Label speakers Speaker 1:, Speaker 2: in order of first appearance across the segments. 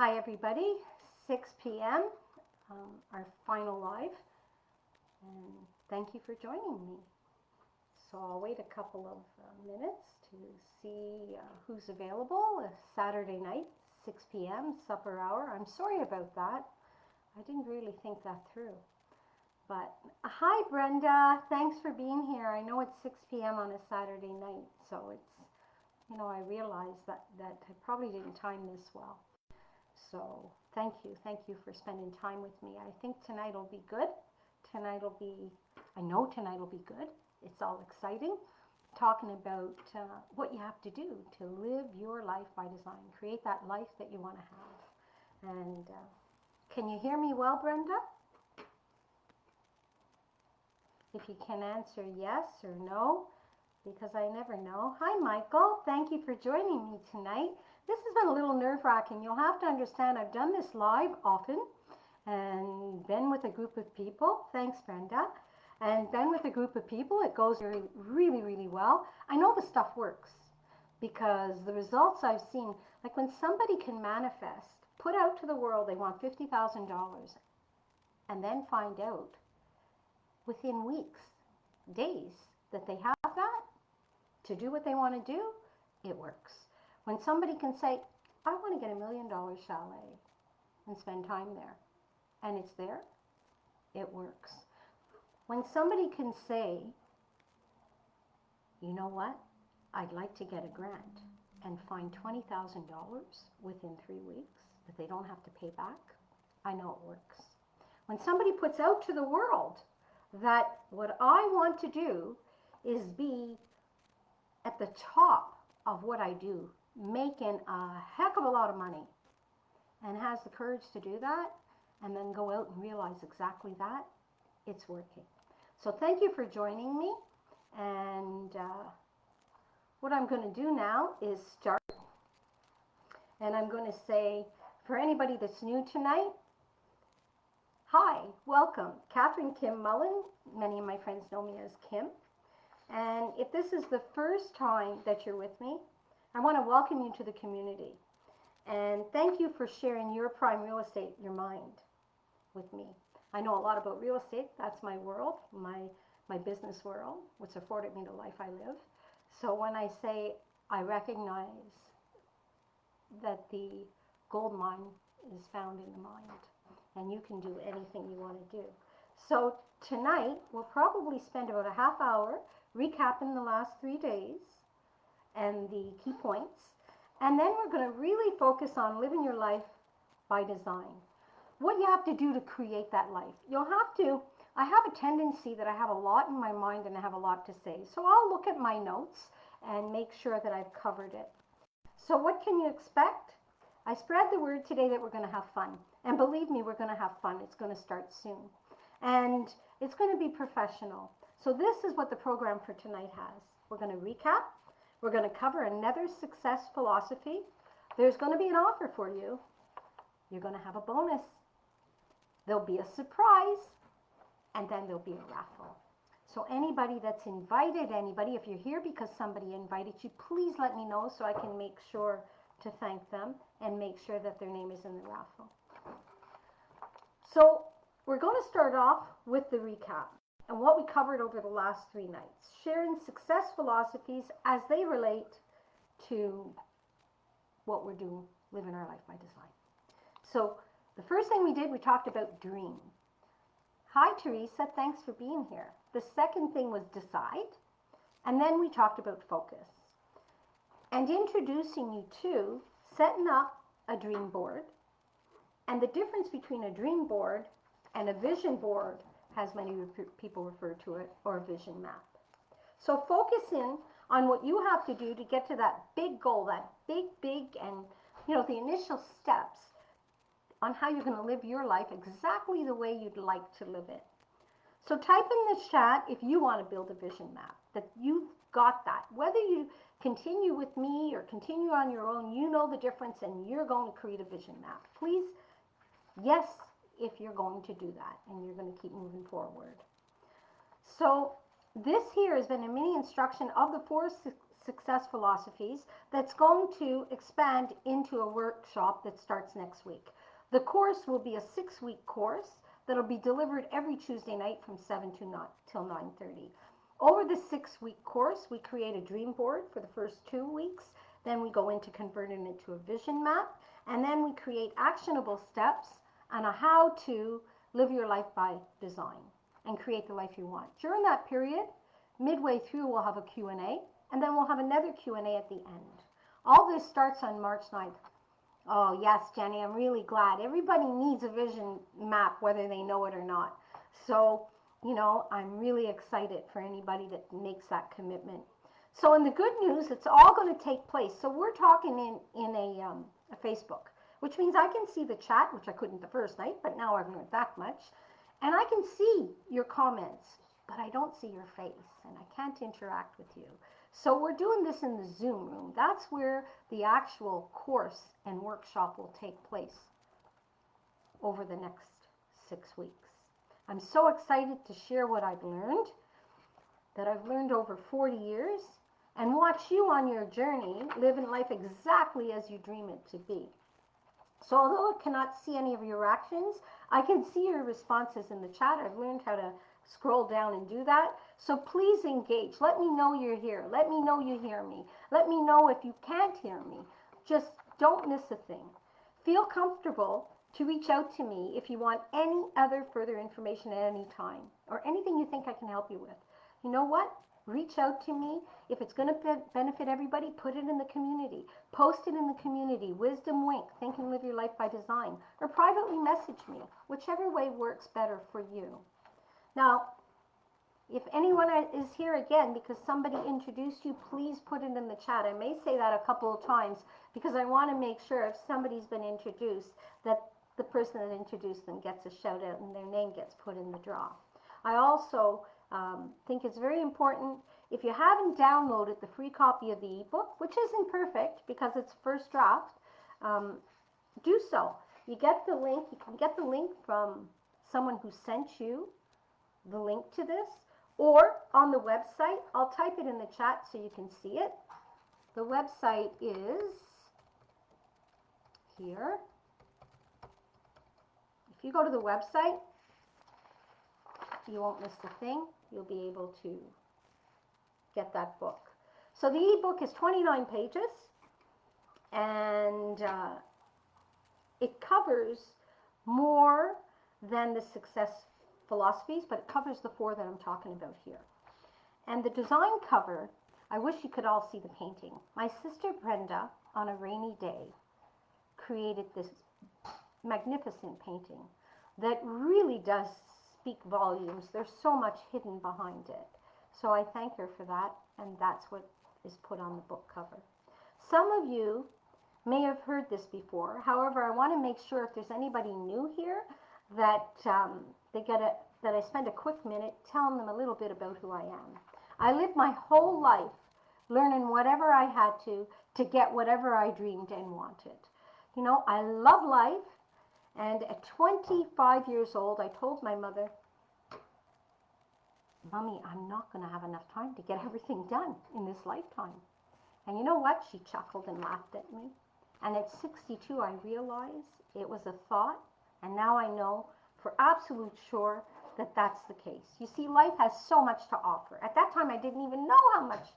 Speaker 1: Hi everybody, 6 p.m., our final live, and thank you for joining me. So I'll wait a couple of minutes to see who's available. Saturday night, 6 p.m., supper hour. I'm sorry about that. I didn't really think that through. But hi Brenda, thanks for being here. I know it's 6 p.m. on a Saturday night, so it's, I realized that I probably didn't time this well. So thank you for spending time with me. I think tonight will be good. I know tonight will be good. It's all exciting. Talking about what you have to do to live your life by design. Create that life that you want to have. And can you hear me well, Brenda? If you can answer yes or no, because I never know. Hi, Michael. Thank you for joining me tonight. This has been a little nerve-wracking. You'll have to understand I've done this live often and been with a group of people. Thanks, Brenda. And been with a group of people. It goes really well. I know the stuff works because the results I've seen, like when somebody can manifest, put out to the world they want $50,000 and then find out within weeks, days, that they have that to do what they want to do, it works. When somebody can say, I want to get $1 million chalet and spend time there, and it's there, it works. When somebody can say, you know what, I'd like to get a grant and find $20,000 within 3 weeks that they don't have to pay back, I know it works. When somebody puts out to the world that what I want to do is be at the top of what I do, making a heck of a lot of money, and has the courage to do that, and then go out and realize exactly that, it's working. So thank you for joining me, and what I'm going to do now is start, and I'm going to say, for anybody that's new tonight, hi, welcome, Catherine Kim Mullen. Many of my friends know me as Kim. And if this is the first time that you're with me, I want to welcome you to the community. And thank you for sharing your prime real estate, your mind, with me. I know a lot about real estate. That's my world, my business world, what's afforded me the life I live. So when I say I recognize that the gold mine is found in the mind, and you can do anything you want to do. So tonight, we'll probably spend about a half hour recapping the last 3 days and the key points. And then we're going to really focus on living your life by design. What you have to do to create that life. I have a tendency that I have a lot in my mind and I have a lot to say. So I'll look at my notes and make sure that I've covered it. So what can you expect? I spread the word today that we're going to have fun. And believe me, we're going to have fun. It's going to start soon. And it's going to be professional. So this is what the program for tonight has. We're going to recap. We're going to cover another success philosophy. There's going to be an offer for you. You're going to have a bonus. There'll be a surprise. And then there'll be a raffle. So anybody that's invited, if you're here because somebody invited you, please let me know so I can make sure to thank them and make sure that their name is in the raffle. So we're going to start off with the recap and what we covered over the last 3 nights, sharing success philosophies as they relate to what we're doing, living our life by design. So the first thing we did, we talked about dream. Hi, Teresa, thanks for being here. The second thing was decide, and then we talked about focus and introducing you to setting up a dream board and the difference between a dream board and a vision board, as many people refer to it, or a vision map. So focus in on what you have to do to get to that big goal, that big, and the initial steps on how you're going to live your life exactly the way you'd like to live it. So type in the chat if you want to build a vision map, that you've got that. Whether you continue with me or continue on your own, you know the difference and you're going to create a vision map. Please, yes, if you're going to do that and you're going to keep moving forward. So this here has been a mini instruction of the 4 success philosophies that's going to expand into a workshop that starts next week. The course will be a 6-week course that'll be delivered every Tuesday night from 7 to 9 till 9:30. Over the 6-week course, we create a dream board for the first 2 weeks. Then we go into converting it into a vision map. And then we create actionable steps on how to live your life by design and create the life you want. During that period, midway through, we'll have a Q&A, and then we'll have another Q&A at the end. All this starts on March 9th. Oh, yes, Jenny, I'm really glad. Everybody needs a vision map, whether they know it or not. So, you know, I'm really excited for anybody that makes that commitment. So in the good news, it's all going to take place. So we're talking in a Facebook, which means I can see the chat, which I couldn't the first night, but now I've learned that much. And I can see your comments, but I don't see your face, and I can't interact with you. So we're doing this in the Zoom room. That's where the actual course and workshop will take place over the next 6 weeks. I'm so excited to share what I've learned, that I've learned over 40 years, and watch you on your journey, living life exactly as you dream it to be. So although I cannot see any of your reactions, I can see your responses in the chat. I've learned how to scroll down and do that. So please engage. Let me know you're here. Let me know you hear me. Let me know if you can't hear me. Just don't miss a thing. Feel comfortable to reach out to me if you want any other further information at any time, or anything you think I can help you with. You know what? Reach out to me. If it's going to benefit everybody, put it in the community. Post it in the community. Wisdom Wink, Think and Live Your Life by Design. Or privately message me, whichever way works better for you. Now, if anyone is here again because somebody introduced you, please put it in the chat. I may say that a couple of times because I want to make sure if somebody's been introduced that the person that introduced them gets a shout out and their name gets put in the draw. I also think it's very important, if you haven't downloaded the free copy of the ebook, which isn't perfect because it's first draft, do so. You get the link. You can get the link from someone who sent you the link to this, or on the website. I'll type it in the chat so you can see it. The website is here. If you go to the website, you won't miss a thing. You'll be able to get that book. So the ebook is 29 pages, and it covers more than the success philosophies, but it covers the 4 that I'm talking about here. And the design cover, I wish you could all see the painting. My sister Brenda, on a rainy day, created this magnificent painting that really does speak volumes. There's so much hidden behind it. So I thank her for that, and that's what is put on the book cover. Some of you may have heard this before. However, I want to make sure if there's anybody new here that that I spend a quick minute telling them a little bit about who I am. I lived my whole life learning whatever I had to get whatever I dreamed and wanted. You know, I love life, and at 25 years old, I told my mother, Mommy, I'm not going to have enough time to get everything done in this lifetime. And you know what? She chuckled and laughed at me. And at 62, I realized it was a thought, and now I know for absolute sure that that's the case. You see, life has so much to offer. At that time, I didn't even know how much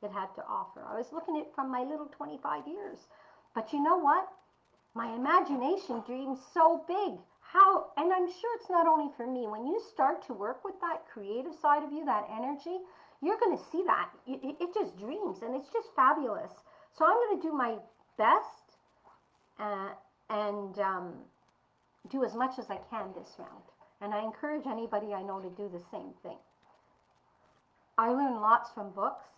Speaker 1: it had to offer. I was looking at it from my little 25 years. But you know what? My imagination dreams so big. How, and I'm sure it's not only for me. When you start to work with that creative side of you, that energy, you're going to see that. It just dreams, and it's just fabulous. So I'm going to do my best and do as much as I can this round. And I encourage anybody I know to do the same thing. I learn lots from books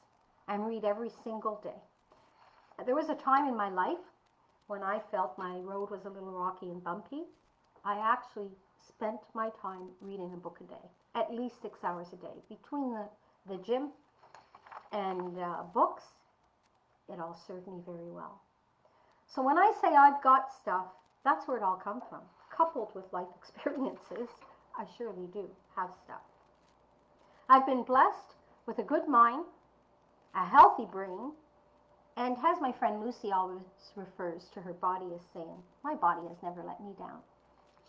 Speaker 1: and read every single day. There was a time in my life when I felt my road was a little rocky and bumpy. I actually spent my time reading a book a day, at least 6 hours a day. Between the gym and books, it all served me very well. So when I say I've got stuff, that's where it all comes from. Coupled with life experiences, I surely do have stuff. I've been blessed with a good mind, a healthy brain, and as my friend Lucy always refers to her body as saying, my body has never let me down.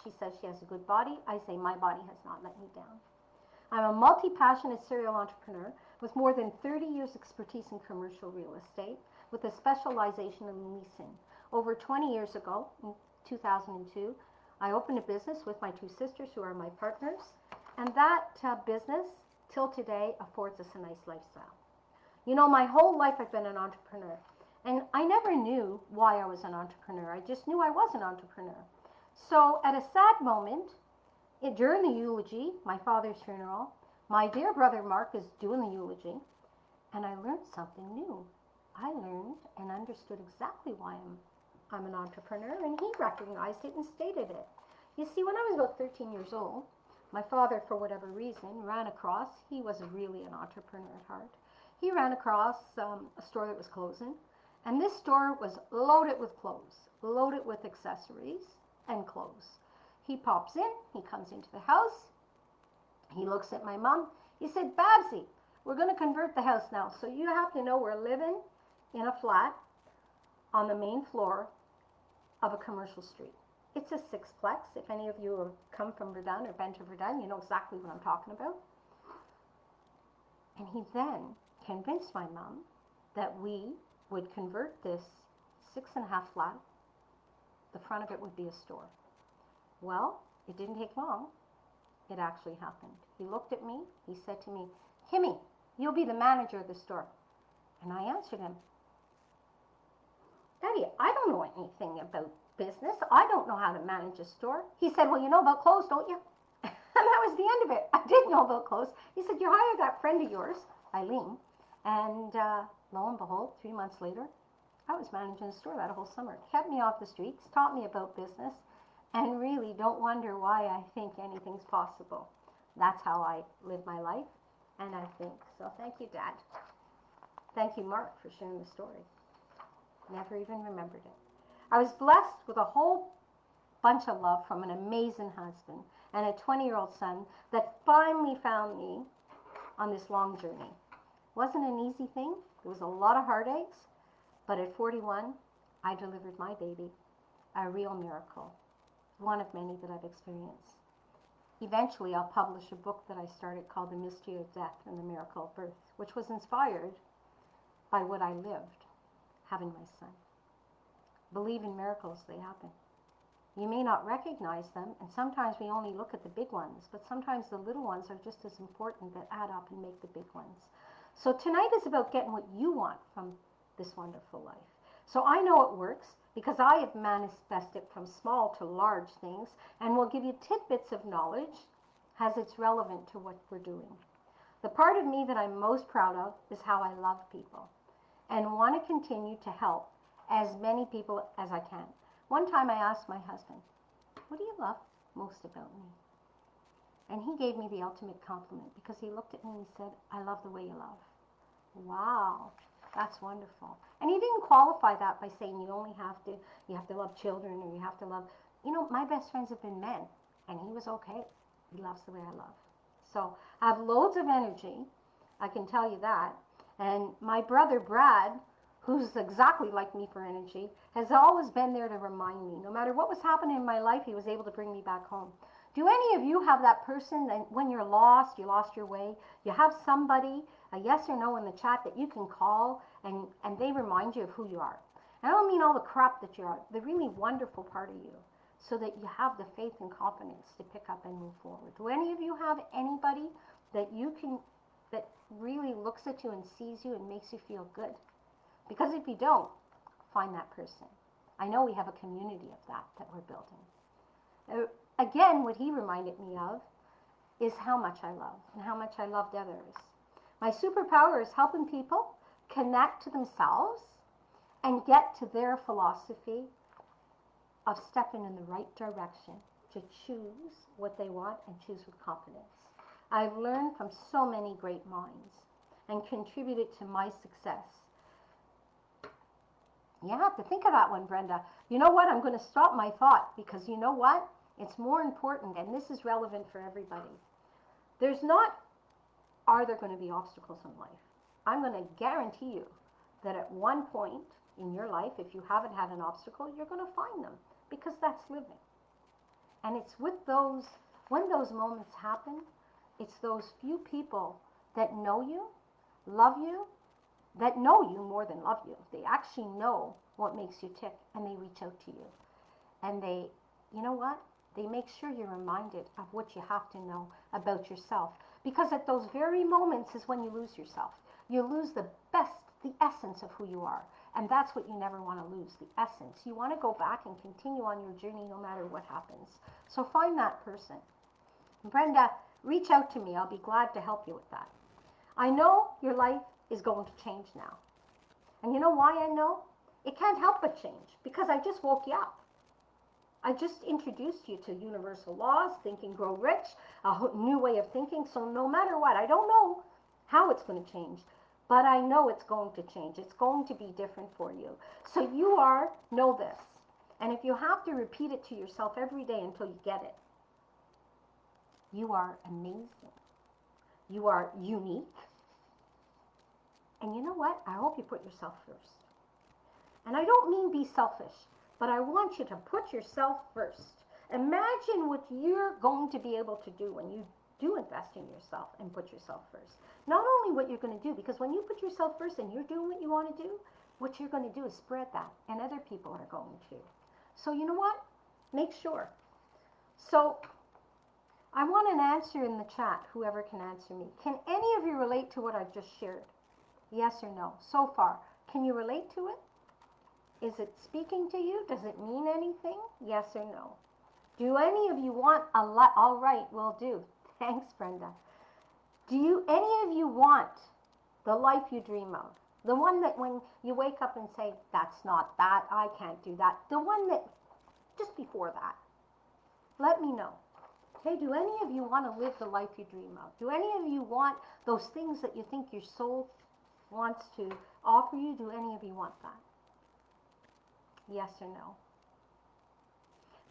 Speaker 1: She says she has a good body. I say my body has not let me down. I'm a multi-passionate serial entrepreneur with more than 30 years expertise in commercial real estate with a specialization in leasing. Over 20 years ago, in 2002, I opened a business with my two sisters who are my partners, and that business, till today, affords us a nice lifestyle. You know, my whole life I've been an entrepreneur, and I never knew why I was an entrepreneur. I just knew I was an entrepreneur. So at a sad moment, during the eulogy, my father's funeral, my dear brother Mark is doing the eulogy, and I learned something new. I learned and understood exactly why I'm an entrepreneur, and he recognized it and stated it. You see, when I was about 13 years old, my father, for whatever reason, ran across, he was really an entrepreneur at heart. He ran across a store that was closing, and this store was loaded with clothes, loaded with accessories and clothes. He pops in, he comes into the house, he looks at my mom, he said, Babsy, we're going to convert the house now, so you have to know we're living in a flat on the main floor of a commercial street. It's a sixplex. If any of you have come from Verdun or been to Verdun, you know exactly what I'm talking about. And he then convinced my mom that we would convert this 6.5 flat. The front of it would be a store. Well, it didn't take long. It actually happened. He looked at me. He said to me, Kimmy, you'll be the manager of the store. And I answered him, Daddy, I don't know anything about business. I don't know how to manage a store. He said, well, you know about clothes, don't you? And that was the end of it. I did know about clothes. He said, you hired that friend of yours, Eileen. And lo and behold, 3 months later, I was managing a store that whole summer. Kept me off the streets, taught me about business, and really don't wonder why I think anything's possible. That's how I live my life, and I think. So thank you, Dad. Thank you, Mark, for sharing the story. Never even remembered it. I was blessed with a whole bunch of love from an amazing husband and a 20-year-old son that finally found me on this long journey. Wasn't an easy thing. There was a lot of heartaches, but at 41, I delivered my baby, a real miracle, one of many that I've experienced. Eventually, I'll publish a book that I started called The Mystery of Death and the Miracle of Birth, which was inspired by what I lived, having my son. Believe in miracles, they happen. You may not recognize them, and sometimes we only look at the big ones, but sometimes the little ones are just as important that add up and make the big ones. So tonight is about getting what you want from this wonderful life. So I know it works because I have manifested from small to large things, and will give you tidbits of knowledge as it's relevant to what we're doing. The part of me that I'm most proud of is how I love people and want to continue to help as many people as I can. One time I asked my husband, what do you love most about me? And he gave me the ultimate compliment because he looked at me and he said, I love the way you love. Wow, that's wonderful. And he didn't qualify that by saying you have to love children, or you have to love, my best friends have been men, and he was okay. He loves the way I love. So I have loads of energy, I can tell you that. And my brother Brad, who's exactly like me for energy, has always been there to remind me. No matter what was happening in my life, he was able to bring me back home. Do any of you have that person that when you're lost, you lost your way, you have somebody, a yes or no in the chat that you can call and they remind you of who you are? I don't mean all the crap that you are, the really wonderful part of you, so that you have the faith and confidence to pick up and move forward. Do any of you have anybody that that really looks at you and sees you and makes you feel good? Because if you don't, find that person. I know we have a community of that we're building. Again, what he reminded me of is how much I love and how much I loved others. My superpower is helping people connect to themselves and get to their philosophy of stepping in the right direction to choose what they want and choose with confidence. I've learned from so many great minds and contributed to my success. You have to think of that one, Brenda. You know what? I'm going to stop my thought because you know what? It's more important, and this is relevant for everybody. Are there going to be obstacles in life? I'm going to guarantee you that at one point in your life, if you haven't had an obstacle, you're going to find them, because that's living. And it's with those, when those moments happen, it's those few people that know you, love you, that know you more than love you. They actually know what makes you tick, and they reach out to you. And they, you know what? They make sure you're reminded of what you have to know about yourself. Because at those very moments is when you lose yourself. You lose the best, the essence of who you are. And that's what you never want to lose, the essence. You want to go back and continue on your journey no matter what happens. So find that person. Brenda, reach out to me. I'll be glad to help you with that. I know your life is going to change now. And you know why I know? It can't help but change, because I just woke you up. I just introduced you to universal laws, Think and Grow Rich, a new way of thinking. So no matter what, I don't know how it's going to change, but I know it's going to change. It's going to be different for you. So you are, know this. And if you have to repeat it to yourself every day until you get it, you are amazing. You are unique. And you know what? I hope you put yourself first. And I don't mean be selfish, but I want you to put yourself first. Imagine what you're going to be able to do when you do invest in yourself and put yourself first. Not only what you're going to do, because when you put yourself first and you're doing what you want to do, what you're going to do is spread that, and other people are going to. So you know what? Make sure. So I want an answer in the chat, whoever can answer me. Can any of you relate to what I've just shared? Yes or no? So far, can you relate to it? Is it speaking to you? Does it mean anything? Yes or no? Do any of you want a lot? All right, will do. Thanks, Brenda. Do any of you want the life you dream of? The one that when you wake up and say, that's not that, I can't do that. The one that, just before that. Let me know. Okay, do any of you want to live the life you dream of? Do any of you want those things that you think your soul wants to offer you? Do any of you want that? Yes or no?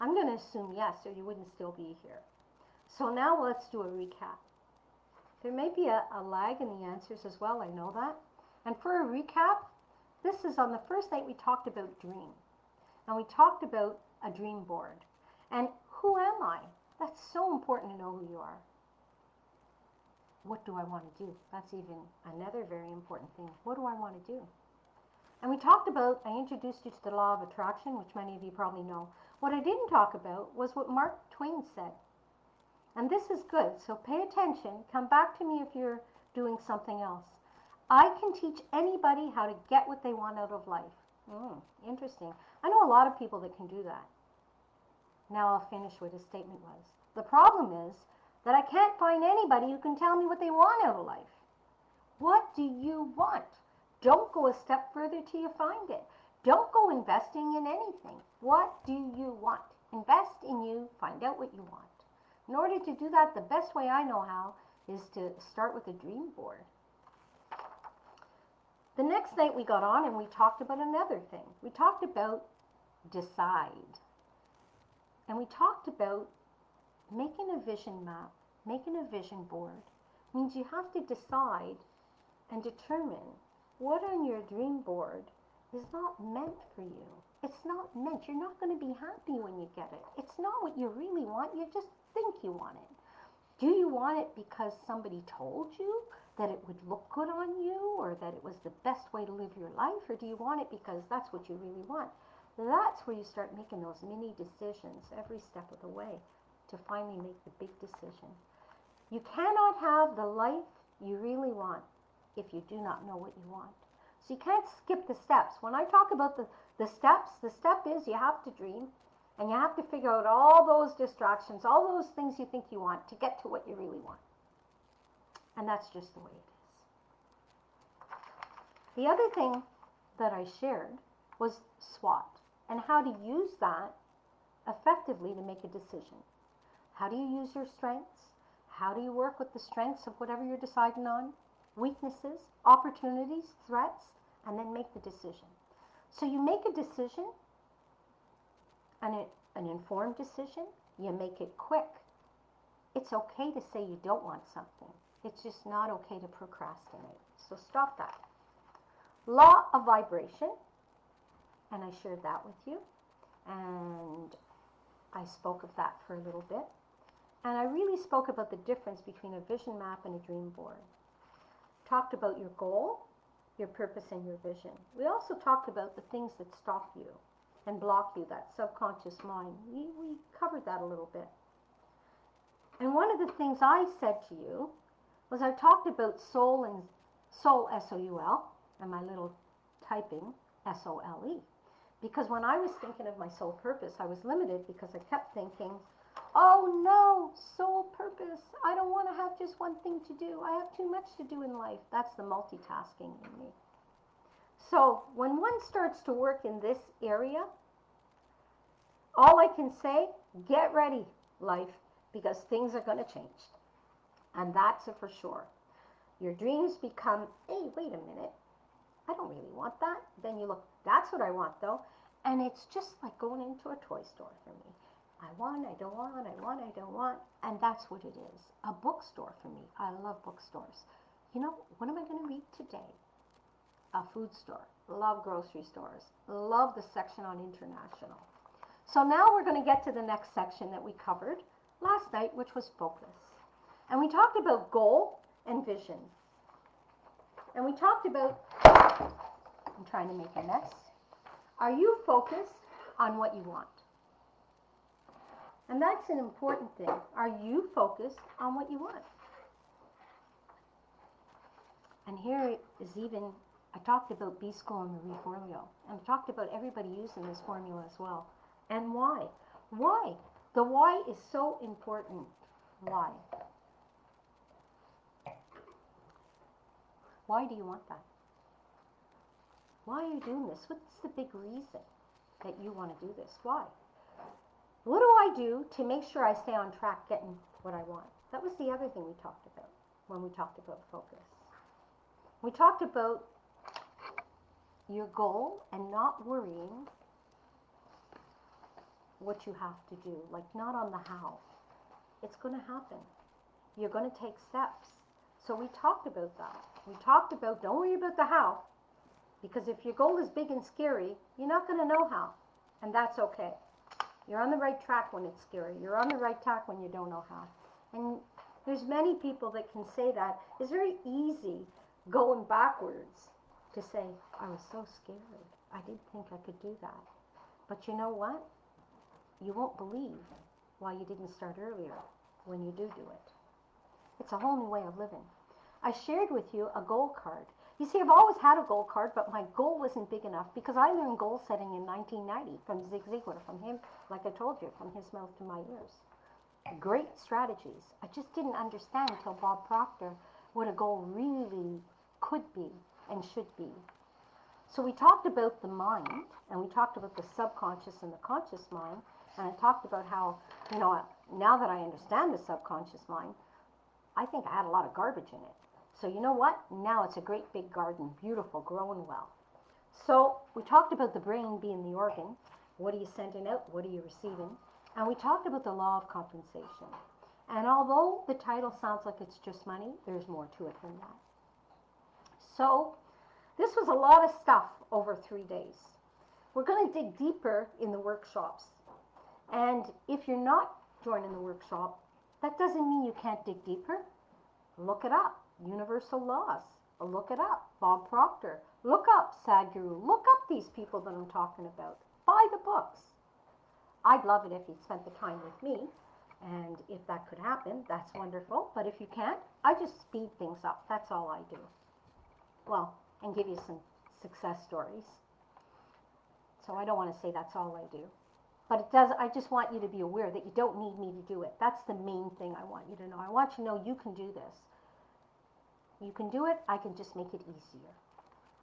Speaker 1: I'm going to assume yes, or you wouldn't still be here. So now let's do a recap. There may be a lag in the answers as well, I know that. And for a recap, this is on the first night we talked about dream. And we talked about a dream board. And who am I? That's so important to know who you are. What do I want to do? That's even another very important thing. What do I want to do? And we talked about, I introduced you to the law of attraction, which many of you probably know. What I didn't talk about was what Mark Twain said. And this is good, so pay attention. Come back to me if you're doing something else. I can teach anybody how to get what they want out of life. Interesting. I know a lot of people that can do that. Now I'll finish what his statement was. The problem is that I can't find anybody who can tell me what they want out of life. What do you want? Don't go a step further till you find it. Don't go investing in anything. What do you want? Invest in you. Find out what you want. In order to do that, the best way I know how is to start with a dream board. The next night we got on and we talked about another thing. We talked about decide. And we talked about making a vision map, making a vision board. Means you have to decide and determine what on your dream board is not meant for you. It's not meant. You're not going to be happy when you get it. It's not what you really want. You just think you want it. Do you want it because somebody told you that it would look good on you, or that it was the best way to live your life? Or do you want it because that's what you really want? That's where you start making those mini decisions every step of the way to finally make the big decision. You cannot have the life you really want if you do not know what you want. So you can't skip the steps. When I talk about the steps, the step is you have to dream, and you have to figure out all those distractions, all those things you think you want to get to what you really want. And that's just the way it is. The other thing that I shared was Swot, and how to use that effectively to make a decision. How do you use your strengths? How do you work with the strengths of whatever you're deciding on? Weaknesses, opportunities, threats, and then make the decision. So you make a decision, an informed decision, you make it quick. It's okay to say you don't want something. It's just not okay to procrastinate. So stop that. Law of vibration, and I shared that with you, and I spoke of that for a little bit. And I really spoke about the difference between a vision map and a dream board. Talked about your goal, your purpose, and your vision. We also talked about the things that stop you and block you, that subconscious mind. We covered that a little bit. And one of the things I said to you was I talked about soul, and soul, S-O-U-L, and my little typing, S-O-L-E. Because when I was thinking of my soul purpose, I was limited because I kept thinking, oh no, soul purpose, I don't want to have just one thing to do. I have too much to do in life. That's the multitasking in me. So when one starts to work in this area, all I can say, get ready, life, because things are going to change. And that's it for sure. Your dreams become, hey, wait a minute, I don't really want that. Then you look, that's what I want though. And it's just like going into a toy store for me. I want, I don't want, I want, I don't want. And that's what it is. A bookstore for me. I love bookstores. You know, what am I going to read today? A food store. Love grocery stores. Love the section on international. So now we're going to get to the next section that we covered last night, which was focus. And we talked about goal and vision. And we talked about, I'm trying to make a mess. Are you focused on what you want? And that's an important thing. Are you focused on what you want? And here is even, I talked about B-School and Marie Forleo. And I talked about everybody using this formula as well. And why? Why? The why is so important. Why? Why do you want that? Why are you doing this? What's the big reason that you want to do this? Why? What do I do to make sure I stay on track getting what I want? That was the other thing we talked about when we talked about focus. We talked about your goal and not worrying what you have to do, like not on the how. It's going to happen. You're going to take steps. So we talked about that. We talked about, don't worry about the how, because if your goal is big and scary, you're not going to know how, and that's okay. You're on the right track when it's scary. You're on the right track when you don't know how. And there's many people that can say that. It's very easy going backwards to say, I was so scared. I didn't think I could do that. But you know what? You won't believe why you didn't start earlier when you do it. It's a whole new way of living. I shared with you a goal card. You see, I've always had a goal card, but my goal wasn't big enough because I learned goal setting in 1990 from Zig Ziglar, from him, like I told you, from his mouth to my ears. Great strategies. I just didn't understand until Bob Proctor what a goal really could be and should be. So we talked about the mind, and we talked about the subconscious and the conscious mind, and I talked about how, you know, now that I understand the subconscious mind, I think I had a lot of garbage in it. So you know what? Now it's a great big garden, beautiful, growing well. So we talked about the brain being the organ. What are you sending out? What are you receiving? And we talked about the law of compensation. And although the title sounds like it's just money, there's more to it than that. So this was a lot of stuff over 3 days. We're going to dig deeper in the workshops. And if you're not joining the workshop, that doesn't mean you can't dig deeper. Look it up. Universal laws. Look it up. Bob Proctor. Look up Sadhguru. Look up these people that I'm talking about. Buy the books. I'd love it if you'd spent the time with me. And if that could happen, that's wonderful. But if you can't, I just speed things up. That's all I do. Well, and give you some success stories. So I don't want to say that's all I do. But it does. I just want you to be aware that you don't need me to do it. That's the main thing I want you to know. I want you to know you can do this. You can do it. I can just make it easier.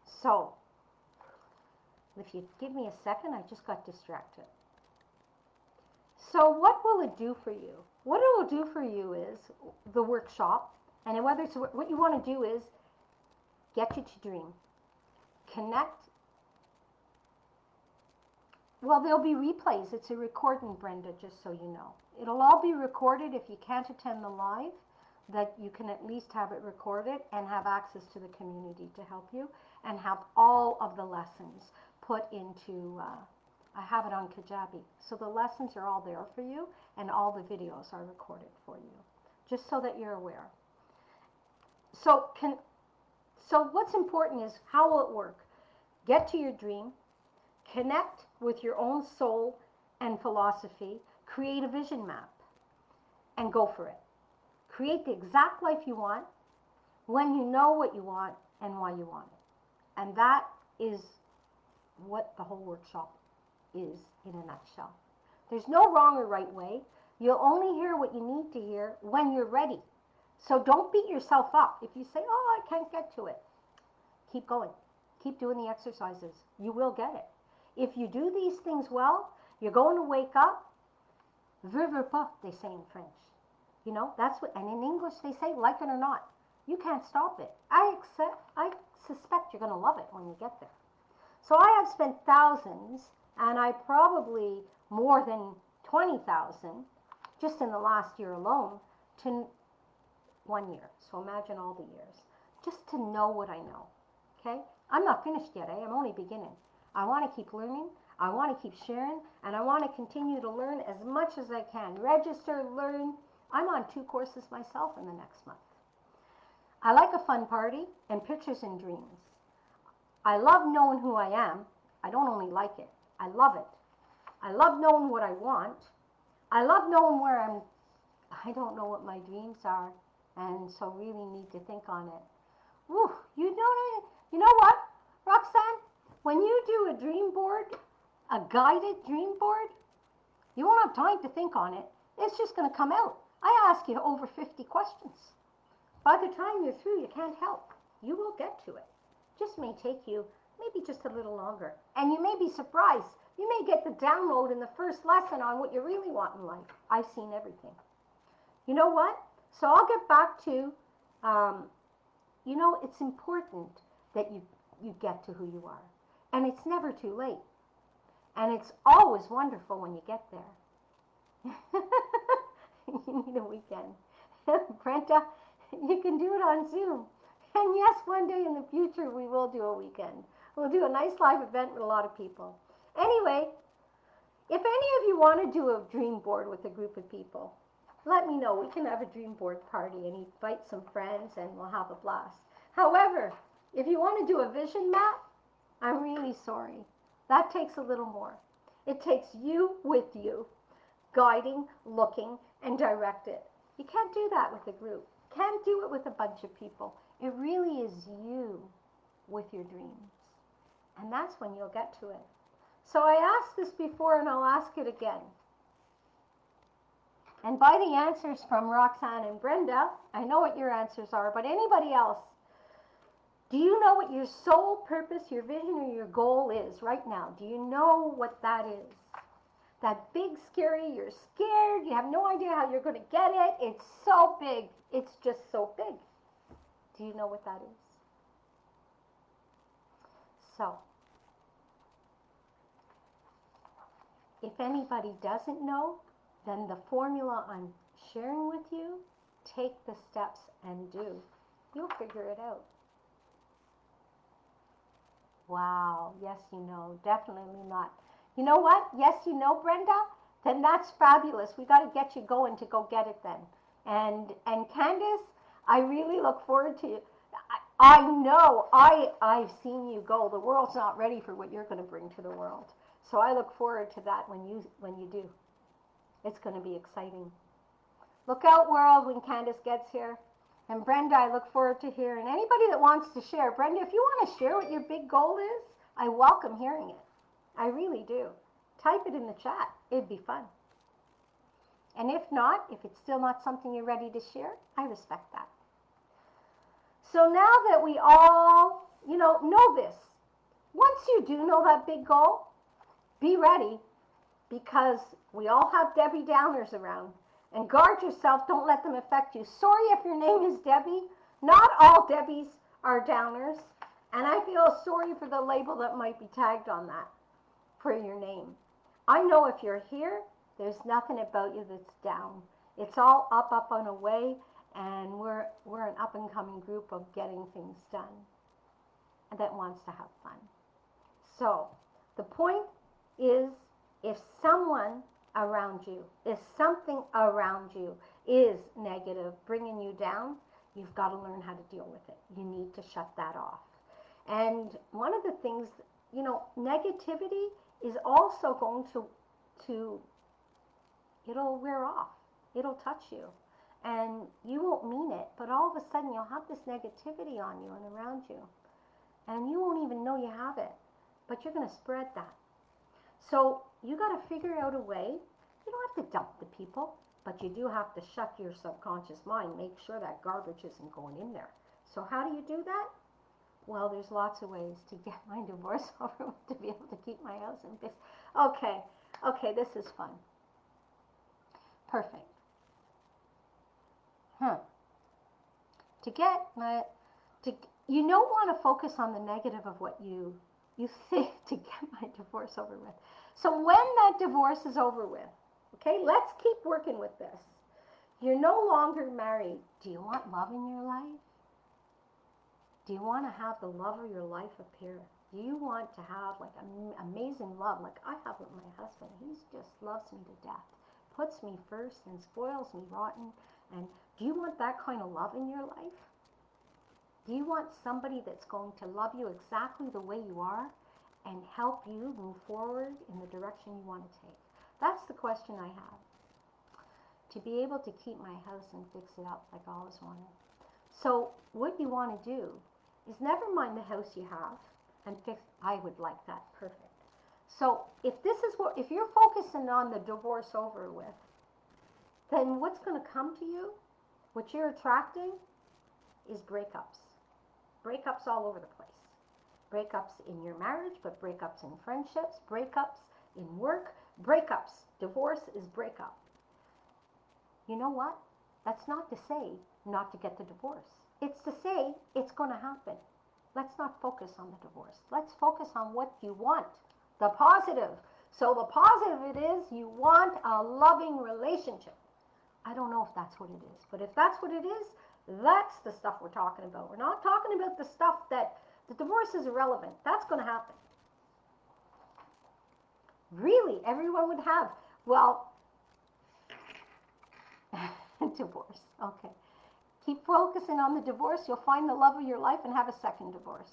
Speaker 1: So, if you give me a second, I just got distracted. So what will it do for you? What it will do for you is the workshop, and whether it's what you want to do is get you to dream, connect. Well, there'll be replays. It's a recording, Brenda, just so you know. It'll all be recorded if you can't attend the live. that you can at least have it recorded and have access to the community to help you, and have all of the lessons put into, I have it on Kajabi. So the lessons are all there for you, and all the videos are recorded for you, just so that you're aware. So what's important is, how will it work? Get to your dream, connect with your own soul and philosophy, create a vision map, and go for it. Create the exact life you want, when you know what you want and why you want it. And that is what the whole workshop is in a nutshell. There's no wrong or right way. You'll only hear what you need to hear when you're ready. So don't beat yourself up. If you say, oh, I can't get to it, keep going. Keep doing the exercises. You will get it. If you do these things well, you're going to wake up. Veux, veux pas, they say in French. You know, that's what, and in English they say, like it or not. You can't stop it. I suspect you're going to love it when you get there. So I have spent thousands, and I probably more than 20,000 just in the last year alone to 1 year. So imagine all the years. Just to know what I know. Okay? I'm not finished yet. I'm only beginning. I want to keep learning. I want to keep sharing. And I want to continue to learn as much as I can. Register, learn. I'm on 2 courses myself in the next month. I like a fun party and pictures and dreams. I love knowing who I am. I don't only like it. I love it. I love knowing what I want. I love knowing where I don't know what my dreams are, and so really need to think on it. Whew, you know what, Roxanne? When you do a dream board, a guided dream board, you won't have time to think on it. It's just going to come out. I ask you over 50 questions. By the time you're through, you can't help. You will get to it. Just may take you maybe just a little longer. And you may be surprised. You may get the download in the first lesson on what you really want in life. I've seen everything. You know what? So I'll get back to, it's important that you get to who you are. And it's never too late. And it's always wonderful when you get there. You need a weekend. Brenda, you can do it on Zoom. And yes, one day in the future we will do a weekend. We'll do a nice live event with a lot of people. Anyway, if any of you want to do a dream board with a group of people, let me know. We can have a dream board party and invite some friends and we'll have a blast. However, if you want to do a vision map, I'm really sorry. That takes a little more. It takes you with you, guiding, looking, and direct it. You can't do that with a group. Can't do it with a bunch of people. It really is you with your dreams. And that's when you'll get to it. So I asked this before and I'll ask it again. And by the answers from Roxanne and Brenda, I know what your answers are, but anybody else, do you know what your soul purpose, your vision, or your goal is right now? Do you know what that is? That big, scary, you're scared, you have no idea how you're going to get it. It's so big. It's just so big. Do you know what that is? So, if anybody doesn't know, then the formula I'm sharing with you, take the steps and do. You'll figure it out. Wow, yes you know, definitely not. You know what? Yes you know, Brenda? Then that's fabulous. We got to get you going to go get it then. And Candace, I really look forward to you. I know, I've seen you go. The world's not ready for what you're going to bring to the world. So I look forward to that when you do. It's going to be exciting. Look out, world, when Candace gets here. And Brenda, I look forward to hearing. Anybody that wants to share. Brenda, if you want to share what your big goal is, I welcome hearing it. I really do. Type it in the chat. It'd be fun. And if not, if it's still not something you're ready to share, I respect that. So now that we all, know this, once you do know that big goal, be ready, because we all have Debbie Downers around. And guard yourself, don't let them affect you. Sorry if your name is Debbie. Not all Debbies are Downers. And I feel sorry for the label that might be tagged on that for your name. I know if you're here, there's nothing about you that's down. It's all up and away. And we're an up-and-coming group of getting things done and that wants to have fun. So the point is, if someone around you, if something around you is negative, bringing you down, you've got to learn how to deal with it. You need to shut that off. And one of the things, negativity is also going to it'll wear off. It'll touch you. And you won't mean it, but all of a sudden you'll have this negativity on you and around you. And you won't even know you have it, but you're going to spread that. So you got to figure out a way. You don't have to dump the people, but you do have to shut your subconscious mind. Make sure that garbage isn't going in there. So how do you do that? Well, there's lots of ways to get my divorce over with, to be able to keep my house in business. Okay, this is fun. Perfect. You don't want to focus on the negative of what you think to get my divorce over with. So when that divorce is over with, okay, let's keep working with this. You're no longer married. Do you want love in your life? Do you want to have the love of your life appear? Do you want to have like amazing love like I have with my husband? He just loves me to death, puts me first and spoils me rotten. And do you want that kind of love in your life? Do you want somebody that's going to love you exactly the way you are and help you move forward in the direction you want to take? That's the question I have. To be able to keep my house and fix it up like I always wanted. So what you want to do is never mind the house you have and fix. I would like that. Perfect. So if you're focusing on the divorce over with, then what's going to come to you, what you're attracting, is breakups. Breakups all over the place. Breakups in your marriage, but breakups in friendships, breakups in work, breakups. Divorce is breakup. You know what? That's not to say not to get the divorce. It's to say it's going to happen. Let's not focus on the divorce. Let's focus on what you want, the positive. So the positive it is, you want a loving relationship. I don't know if that's what it is, but if that's what it is, that's the stuff we're talking about. We're not talking about the stuff that the divorce is irrelevant. That's going to happen. Really, everyone would have, well, divorce. Okay. Keep focusing on the divorce. You'll find the love of your life and have a second divorce.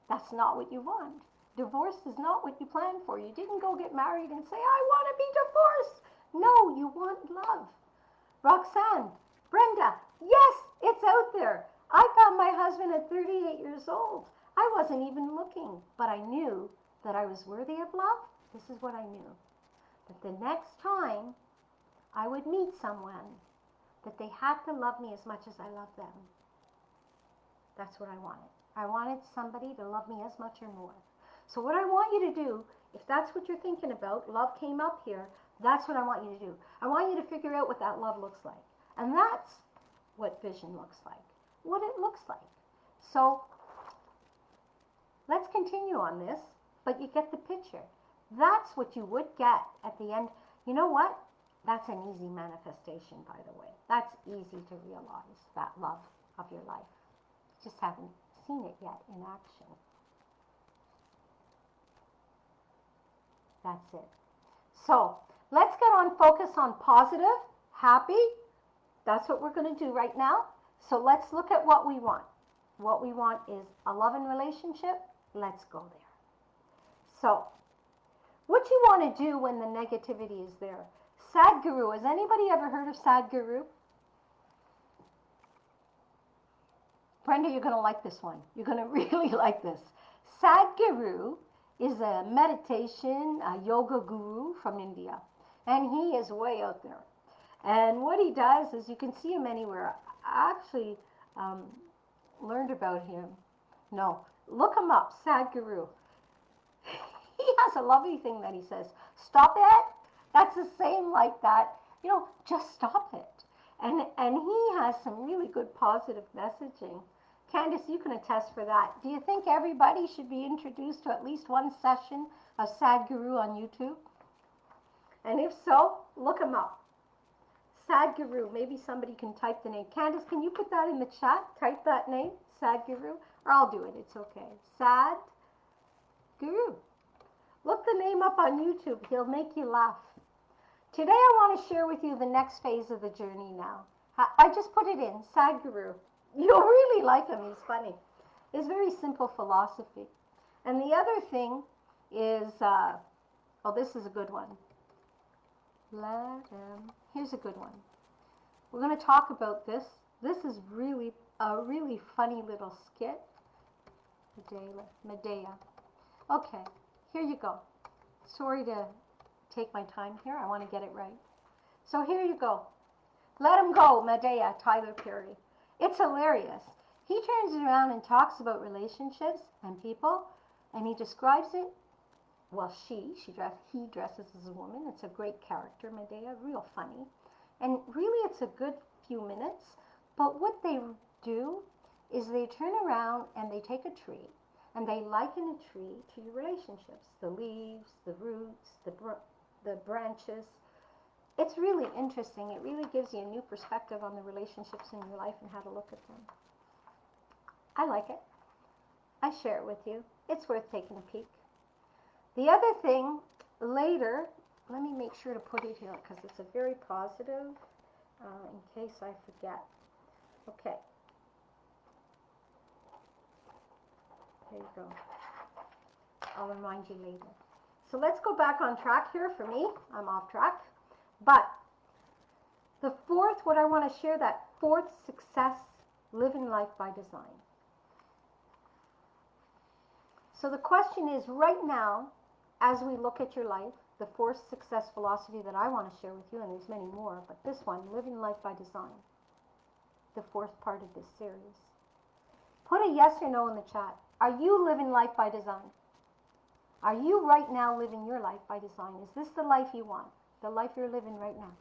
Speaker 1: That's not what you want. Divorce is not what you planned for. You didn't go get married and say, I want to be divorced. No, you want love. Roxanne, Brenda, yes, it's out there. I found my husband at 38 years old. I wasn't even looking, but I knew that I was worthy of love. This is what I knew. That the next time I would meet someone, that they had to love me as much as I love them. That's what I wanted. I wanted somebody to love me as much or more. So what I want you to do, if that's what you're thinking about, love came up here, that's what I want you to do. I want you to figure out what that love looks like. And that's what vision looks like, what it looks like. So let's continue on this, but you get the picture. That's what you would get at the end. You know what? That's an easy manifestation, by the way. That's easy to realize, that love of your life. You just haven't seen it yet in action. That's it. So let's get on focus on positive, happy. That's what we're going to do right now. So let's look at what we want. What we want is a loving relationship. Let's go there. So what you want to do when the negativity is there. Sadhguru. Has anybody ever heard of Sadhguru? Brenda, you're going to like this one. You're going to really like this. Sadhguru is a meditation, a yoga guru from India. And he is way out there. And what he does is, you can see him anywhere. I actually learned about him. No, look him up, Sadhguru. He has a lovely thing that he says, stop it. That's the same like that. Just stop it. And he has some really good positive messaging. Candace, you can attest for that. Do you think everybody should be introduced to at least one session of Sadhguru on YouTube? And if so, look him up. Sadhguru. Maybe somebody can type the name. Candace, can you put that in the chat? Type that name, Sadhguru, or I'll do it. It's okay. Sadhguru. Look the name up on YouTube. He'll make you laugh. Today I want to share with you the next phase of the journey now. I just put it in, Sadhguru. You'll really like him. He's funny. It's very simple philosophy. And the other thing is, this is a good one. Here's a good one. We're going to talk about this. This is really a really funny little skit. Medea. Okay, here you go. Sorry to take my time here. I want to get it right. So here you go. Let him go, Medea, Tyler Perry. It's hilarious. He turns around and talks about relationships and people, and he describes it. Well, he dresses as a woman. It's a great character, Medea, real funny. And really, it's a good few minutes. But what they do is they turn around and they take a tree, and they liken a tree to your relationships. The leaves, the roots, the branches. It's really interesting. It really gives you a new perspective on the relationships in your life and how to look at them. I like it. I share it with you. It's worth taking a peek. The other thing, later, let me make sure to put it here because it's a very positive, in case I forget. Okay. There you go. I'll remind you later. So let's go back on track here for me. I'm off track. But the fourth, what I want to share, that fourth success, living life by design. So the question is, right now, as we look at your life, the fourth success philosophy that I want to share with you, and there's many more, but this one, living life by design, the fourth part of this series. Put a yes or no in the chat. Are you living life by design? Are you right now living your life by design? Is this the life you want? The life you're living right now?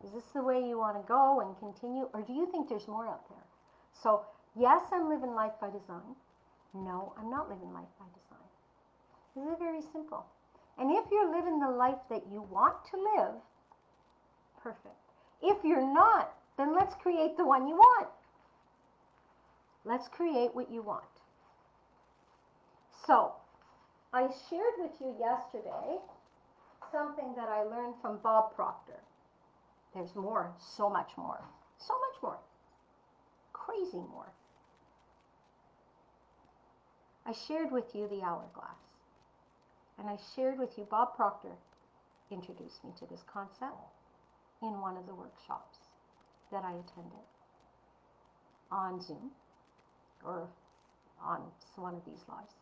Speaker 1: Is this the way you want to go and continue? Or do you think there's more out there? So, yes, I'm living life by design. No, I'm not living life by design. This is very simple. And if you're living the life that you want to live, perfect. If you're not, then let's create the one you want. Let's create what you want. So, I shared with you yesterday something that I learned from Bob Proctor. There's more, so much more. So much more. Crazy more. I shared with you the hourglass. And I shared with you, Bob Proctor introduced me to this concept in one of the workshops that I attended on Zoom or on one of these lives.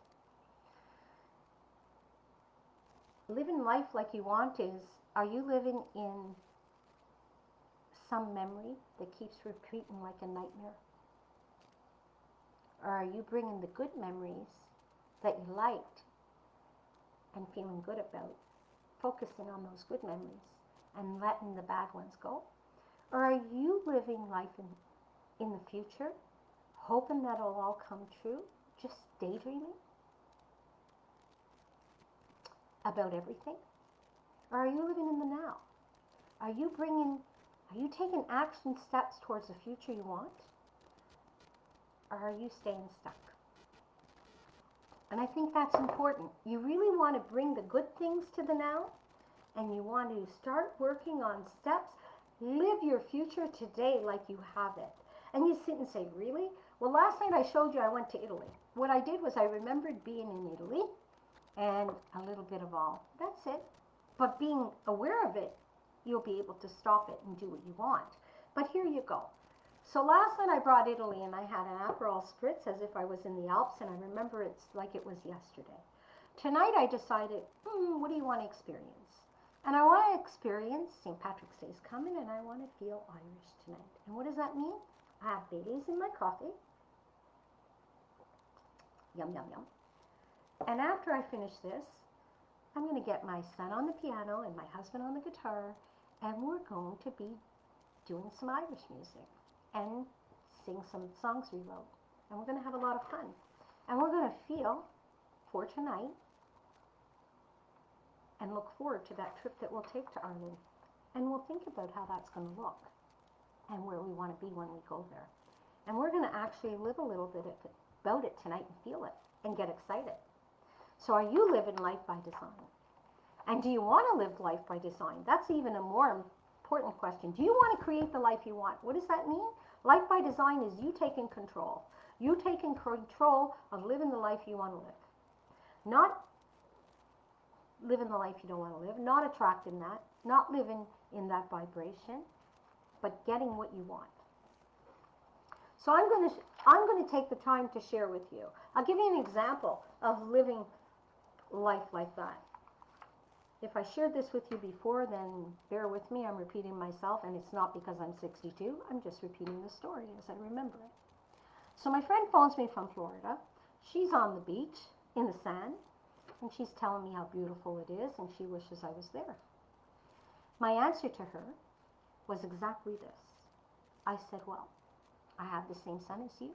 Speaker 1: Living life like you want is, are you living in some memory that keeps repeating like a nightmare? Or are you bringing the good memories that you liked and feeling good about, focusing on those good memories and letting the bad ones go? Or are you living life in the future, hoping that it'll all come true, just daydreaming about everything? Or are you living in the now? Are you taking action steps towards the future you want? Or are you staying stuck? And I think that's important. You really want to bring the good things to the now, and you want to start working on steps. Live your future today like you have it. And you sit and say, really? Well, last night I showed you I went to Italy. What I did was I remembered being in Italy and a little bit of all. That's it. But being aware of it, you'll be able to stop it and do what you want. But here you go. So last night I brought Italy and I had an Aperol Spritz as if I was in the Alps, and I remember it's like it was yesterday. Tonight I decided, what do you want to experience? And I want to experience St. Patrick's Day is coming, and I want to feel Irish tonight. And what does that mean? I have Baileys in my coffee. Yum, yum, yum. And after I finish this, I'm going to get my son on the piano and my husband on the guitar, and we're going to be doing some Irish music and sing some songs we wrote. And we're going to have a lot of fun. And we're going to feel for tonight and look forward to that trip that we'll take to Ireland. And we'll think about how that's going to look and where we want to be when we go there. And we're going to actually live a little bit about it tonight and feel it and get excited. So are you living life by design? And do you want to live life by design? That's even a more important question. Do you want to create the life you want? What does that mean? Life by design is you taking control. You taking control of living the life you want to live. Not living the life you don't want to live, not attracting that, not living in that vibration, but getting what you want. So I'm going to take the time to share with you. I'll give you an example of living life like that. If I shared this with you before, then bear with me. I'm repeating myself, and it's not because I'm 62. I'm just repeating the story as I remember it. So my friend phones me from Florida. She's on the beach in the sand, and she's telling me how beautiful it is, and she wishes I was there. My answer to her was exactly this. I said, well, I have the same sun as you,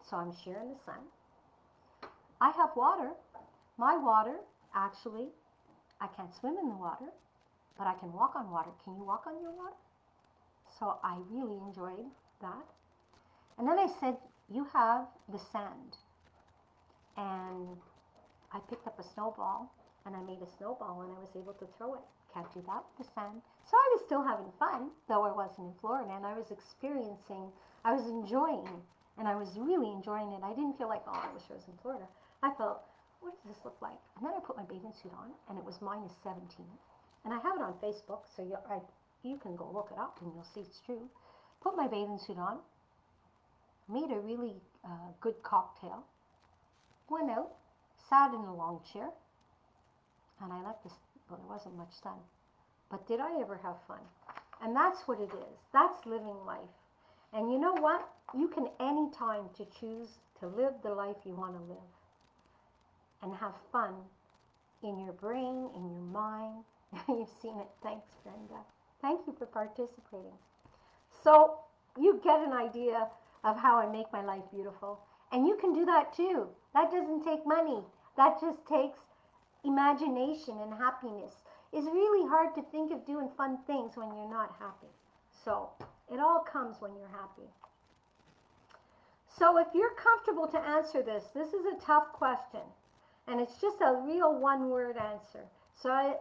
Speaker 1: so I'm sharing the sun. I have water. My water, actually, I can't swim in the water, but I can walk on water. Can you walk on your water? So I really enjoyed that. And then I said, you have the sand. And I picked up a snowball, and I made a snowball, and I was able to throw it. Can't do that with the sand. So I was still having fun, though I wasn't in Florida, and I was experiencing, I was enjoying, and I was really enjoying it. I didn't feel like, oh, I wish I was in Florida. I felt, what does this look like? And then I put my bathing suit on, and it was -17. And I have it on Facebook, so you can go look it up, and you'll see it's true. Put my bathing suit on, made a really good cocktail, went out, sat in a long chair, and I left this, well, there wasn't much sun. But did I ever have fun? And that's what it is. That's living life. And you know what? You can anytime to choose to live the life you want to live and have fun in your brain, in your mind. You've seen it. Thanks, Brenda. Thank you for participating. So you get an idea of how I make my life beautiful. And you can do that too. That doesn't take money. That just takes imagination and happiness. It's really hard to think of doing fun things when you're not happy. So it all comes when you're happy. So if you're comfortable to answer this, this is a tough question. And it's just a real one-word answer. So,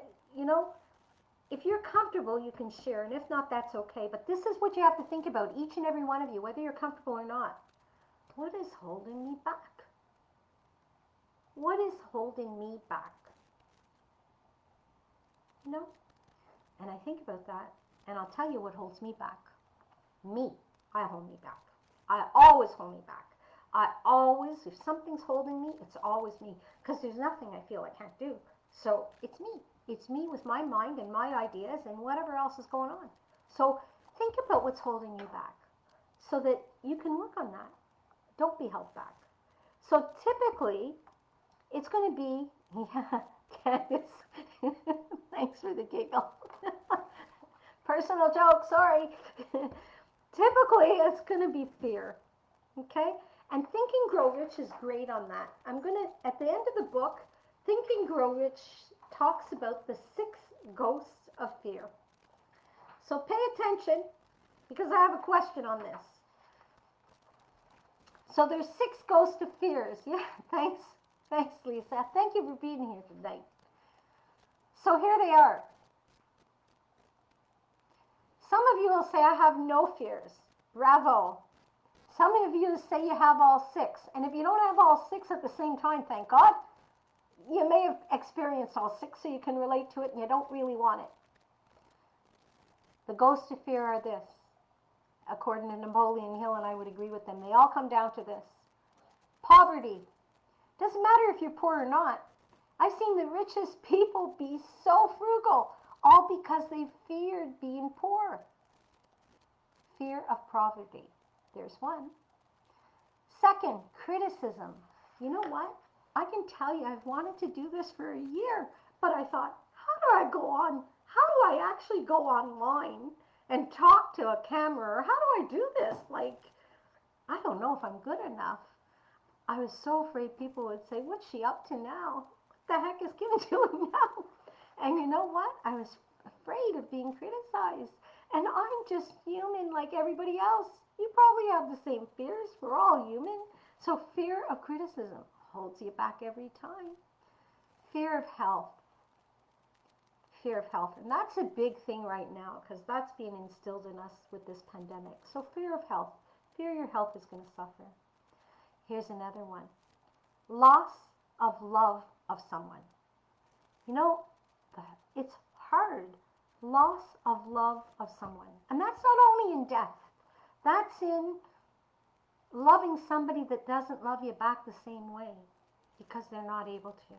Speaker 1: if you're comfortable, you can share. And if not, that's okay. But this is what you have to think about, each and every one of you, whether you're comfortable or not. What is holding me back? What is holding me back? And I think about that, and I'll tell you what holds me back. Me. I hold me back. I always hold me back. If something's holding me, it's always me. Because there's nothing I feel I can't do. So it's me. It's me with my mind and my ideas and whatever else is going on. So think about what's holding you back so that you can work on that. Don't be held back. So typically, it's going to be, yeah, Candice, thanks for the giggle. Personal joke, sorry. Typically, it's going to be fear, okay? And Think and Grow Rich is great on that. I'm going to, at the end of the book, Think and Grow Rich talks about the 6 ghosts of fear. So pay attention, because I have a question on this. So there's 6 ghosts of fears. Yeah, thanks. Thanks, Lisa. Thank you for being here tonight. So here they are. Some of you will say, I have no fears. Bravo. Some of you say you have all 6. And if you don't have all 6 at the same time, thank God, you may have experienced all 6 so you can relate to it and you don't really want it. The ghosts of fear are this. According to Napoleon Hill, and I would agree with them, they all come down to this. Poverty. Doesn't matter if you're poor or not. I've seen the richest people be so frugal, all because they feared being poor. Fear of poverty. There's one. Second, criticism. You know what? I can tell you I've wanted to do this for a year, but I thought, how do I actually go online and talk to a camera? Or how do I do this? I don't know if I'm good enough. I was so afraid people would say, what's she up to now? What the heck is Kim doing now? And you know what? I was afraid of being criticized. And I'm just human like everybody else. You probably have the same fears. We're all human. So fear of criticism holds you back every time. Fear of health. Fear of health. And that's a big thing right now because that's being instilled in us with this pandemic. So fear of health. Fear your health is going to suffer. Here's another one. Loss of love of someone. You know, it's hard. Loss of love of someone. And that's not only in death. That's in loving somebody that doesn't love you back the same way because they're not able to.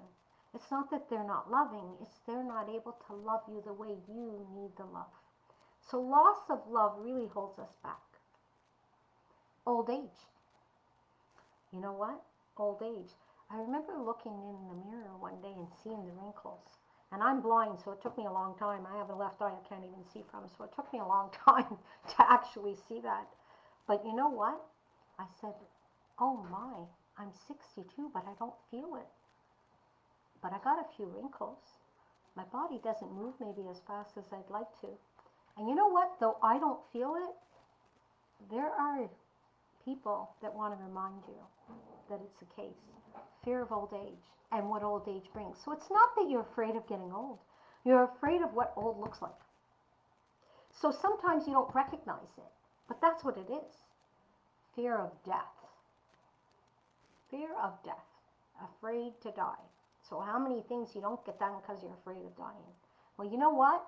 Speaker 1: It's not that they're not loving, it's they're not able to love you the way you need the love. So loss of love really holds us back. Old age. You know what? Old age. I remember looking in the mirror one day and seeing the wrinkles. And I'm blind, so it took me a long time. I have a left eye I can't even see from, so it took me a long time to actually see that. But you know what? I said, oh my, I'm 62, but I don't feel it. But I got a few wrinkles. My body doesn't move maybe as fast as I'd like to. And you know what? Though I don't feel it, there are people that want to remind you that it's the case. Fear of old age and what old age brings. So it's not that you're afraid of getting old. You're afraid of what old looks like. So sometimes you don't recognize it, but that's what it is. Fear of death. Fear of death. Afraid to die. So how many things you don't get done because you're afraid of dying? Well, you know what?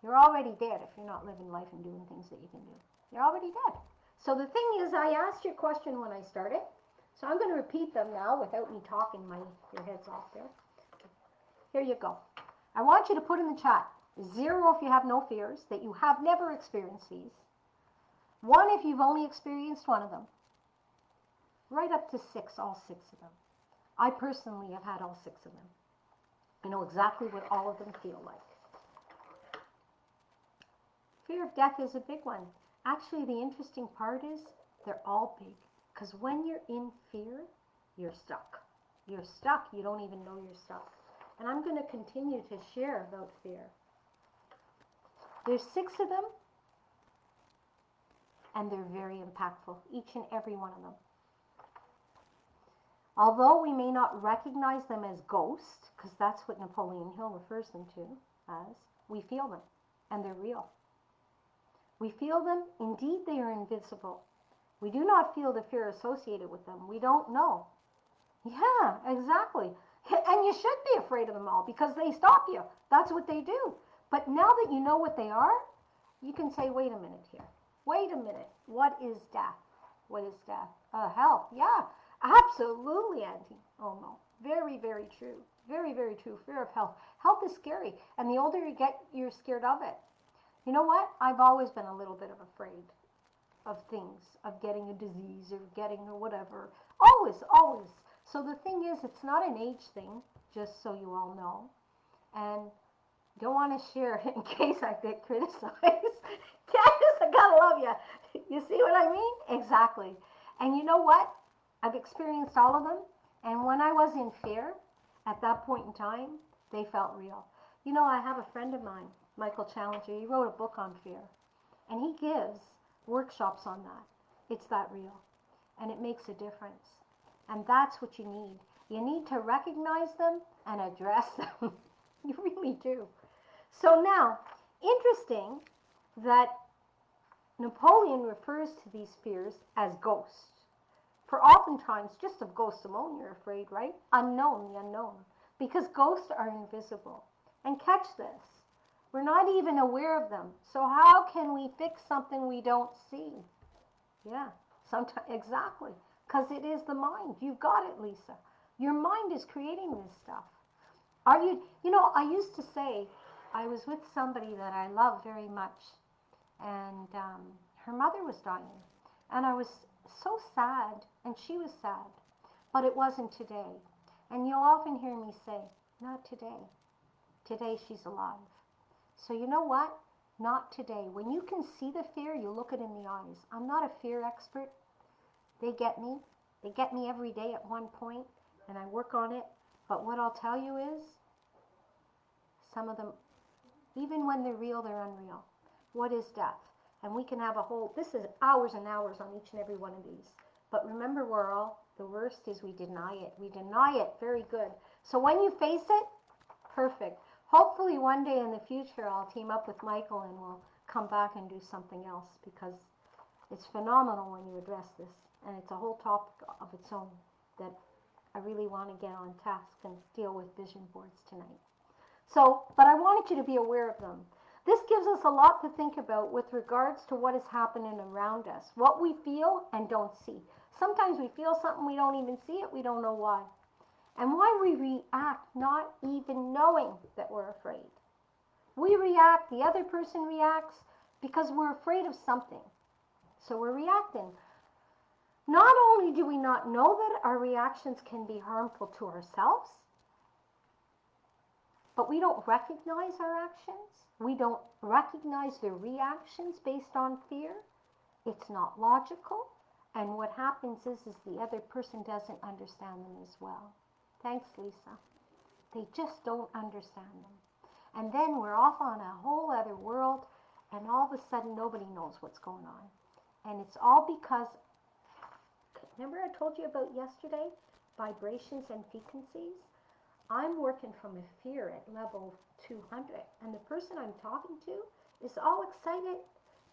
Speaker 1: You're already dead if you're not living life and doing things that you can do. You're already dead. So the thing is, I asked you a question when I started. So I'm going to repeat them now without me talking your heads off there. Here you go. I want you to put in the chat 0 if you have no fears, that you have never experienced these. 1 if you've only experienced one of them. Right up to 6, all 6 of them. I personally have had all 6 of them. I know exactly what all of them feel like. Fear of death is a big one. Actually, the interesting part is they're all big. Because when you're in fear, you're stuck. You're stuck. You don't even know you're stuck. And I'm going to continue to share about fear. There's 6 of them, and they're very impactful, each and every one of them. Although we may not recognize them as ghosts, because that's what Napoleon Hill refers them to as, we feel them, and they're real. We feel them. Indeed, they are invisible. We do not feel the fear associated with them. We don't know. Yeah, exactly. And you should be afraid of them all because they stop you. That's what they do. But now that you know what they are, you can say, wait a minute here. Wait a minute. What is death? What is death? Health. Yeah, absolutely, Auntie. Oh, no. Very, very true. Very, very true. Fear of health. Health is scary. And the older you get, you're scared of it. You know what? I've always been a little bit of afraid of things, of getting a disease or getting or whatever. Always, always. So the thing is, it's not an age thing, just so you all know. And don't want to share in case I get criticized. Candace, I gotta love you. You see what I mean? Exactly. And you know what? I've experienced all of them. And when I was in fear, at that point in time, they felt real. You know, I have a friend of mine, Michael Challenger. He wrote a book on fear. And he gives workshops on that. It's that real. And it makes a difference. And that's what you need. You need to recognize them and address them. You really do. So now, interesting that Napoleon refers to these fears as ghosts. For oftentimes, just of ghosts alone, you're afraid, right? Unknown, the unknown. Because ghosts are invisible. And catch this. We're not even aware of them. So how can we fix something we don't see? Yeah, sometimes, exactly. Because it is the mind. You've got it, Lisa. Your mind is creating this stuff. You know, I used to say, I was with somebody that I love very much, and her mother was dying. And I was so sad, and she was sad, but it wasn't today. And you'll often hear me say, not today. Today she's alive. So you know what? Not today. When you can see the fear, you look it in the eyes. I'm not a fear expert. They get me. They get me every day at one point, and I work on it. But what I'll tell you is, some of them Even when they're real, they're unreal. What is death? And we can have a whole, this is hours and hours on each and every one of these. But remember, the worst is we deny it. We deny it. Very good. So when you face it, perfect. Hopefully one day in the future I'll team up with Michael and we'll come back and do something else, because it's phenomenal when you address this. And it's a whole topic of its own that I really want to get on task and deal with vision boards tonight. So, but I wanted you to be aware of them. This gives us a lot to think about with regards to what is happening around us, what we feel and don't see. Sometimes we feel something, we don't even see it, we don't know why. And why we react not even knowing that we're afraid. We react, the other person reacts because we're afraid of something. So we're reacting. Not only do we not know that our reactions can be harmful to ourselves, but we don't recognize our actions. We don't recognize the reactions based on fear. It's not logical. And what happens is the other person doesn't understand them as well. Thanks, Lisa. They just don't understand them. And then we're off on a whole other world, and all of a sudden nobody knows what's going on. And it's all because, remember I told you about yesterday, vibrations and frequencies? I'm working from a fear at level 200, and the person I'm talking to is all excited.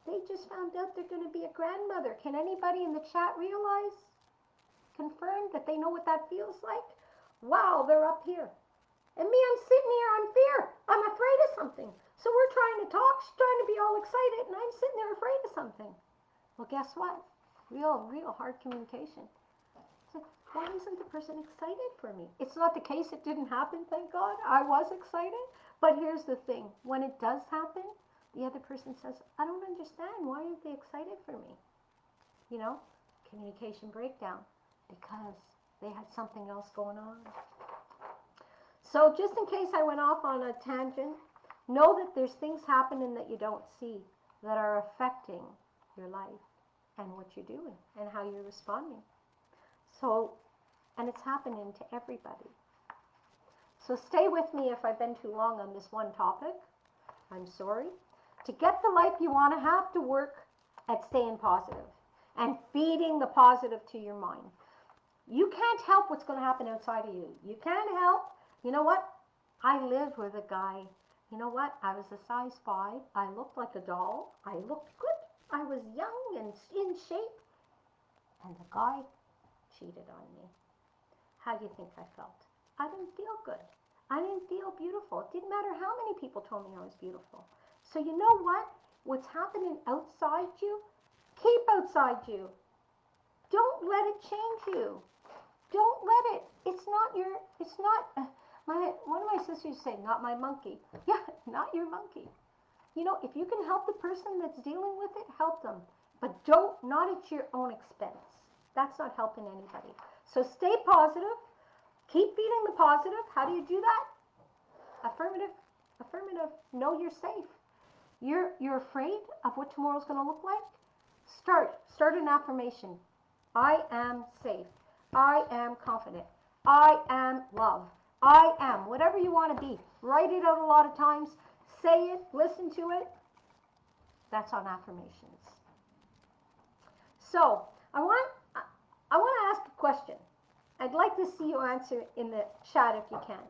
Speaker 1: They just found out they're going to be a grandmother. Can anybody in the chat realize, confirm that they know what that feels like? Wow, they're up here. And me, I'm sitting here on fear. I'm afraid of something. So we're trying to talk, she's trying to be all excited, and I'm sitting there afraid of something. Well, guess what? Real hard communication. So why isn't the person excited for me? It's not the case it didn't happen, thank God. I was excited. But here's the thing. When it does happen, the other person says, I don't understand. Why aren't they excited for me? You know, communication breakdown, because they had something else going on. So just in case I went off on a tangent, know that there's things happening that you don't see that are affecting your life and what you're doing and how you're responding. So, and it's happening to everybody. So stay with me if I've been too long on this one topic. I'm sorry. To get the life you want to work at staying positive and feeding the positive to your mind. You can't help what's going to happen outside of you. You can't help. You know what? I lived with a guy. You know what? I was a size 5. I looked like a doll. I looked good. I was young and in shape. And the guy cheated on me. How do you think I felt? I didn't feel good. I didn't feel beautiful. It didn't matter how many people told me I was beautiful. So you know what? What's happening outside you, keep outside you. Don't let it change you. Don't let it. One of my sisters say, not my monkey. Yeah, not your monkey. You know, if you can help the person that's dealing with it, help them. But not at your own expense. That's not helping anybody. So stay positive. Keep feeding the positive. How do you do that? Affirmative. Know you're safe. You're afraid of what tomorrow's going to look like? Start an affirmation. I am safe. I am confident. I am love. I am. Whatever you want to be. Write it out a lot of times. Say it. Listen to it. That's on affirmations. So, I want to ask a question. I'd like to see you answer in the chat if you can.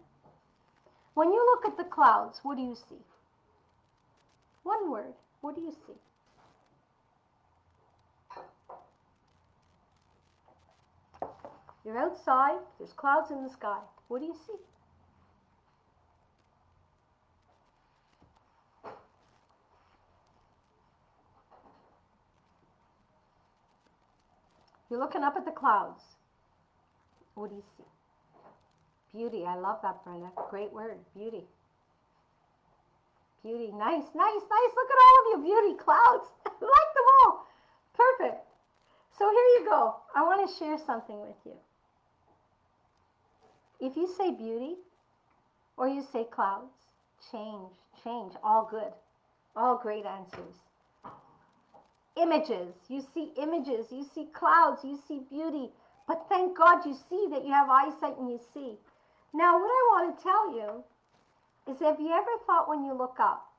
Speaker 1: When you look at the clouds, what do you see? One word. What do you see? You're outside. There's clouds in the sky. What do you see? You're looking up at the clouds. What do you see? Beauty. I love that, Brenda. Great word. Beauty. Beauty. Nice. Look at all of you. Beauty. Clouds. I like them all. Perfect. So here you go. I want to share something with you. If you say beauty or you say clouds, change. All good. All great answers. Images. You see images. You see clouds. You see beauty. But thank God you see that you have eyesight and you see. Now, what I want to tell you is, have you ever thought when you look up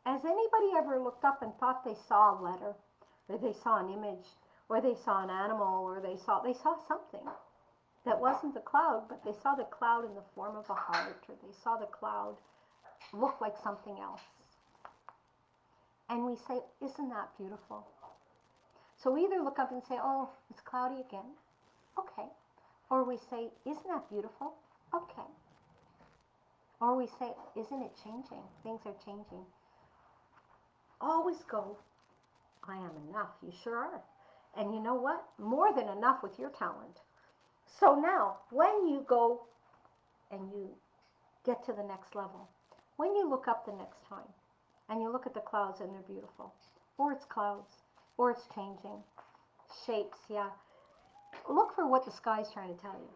Speaker 1: Has anybody ever looked up and thought they saw a letter, or they saw an image, or they saw an animal, or they saw something that wasn't the cloud, but they saw the cloud in the form of a heart, or they saw the cloud look like something else? And we say, isn't that beautiful? So we either look up and say, oh, it's cloudy again. Okay. Or we say, isn't that beautiful? Okay. Or we say, isn't it changing? Things are changing. Always go, I am enough. You sure are. And you know what? More than enough with your talent. So now, when you go and you get to the next level, when you look up the next time and you look at the clouds and they're beautiful, or it's clouds, or it's changing, shapes, yeah. Look for what the sky's trying to tell you.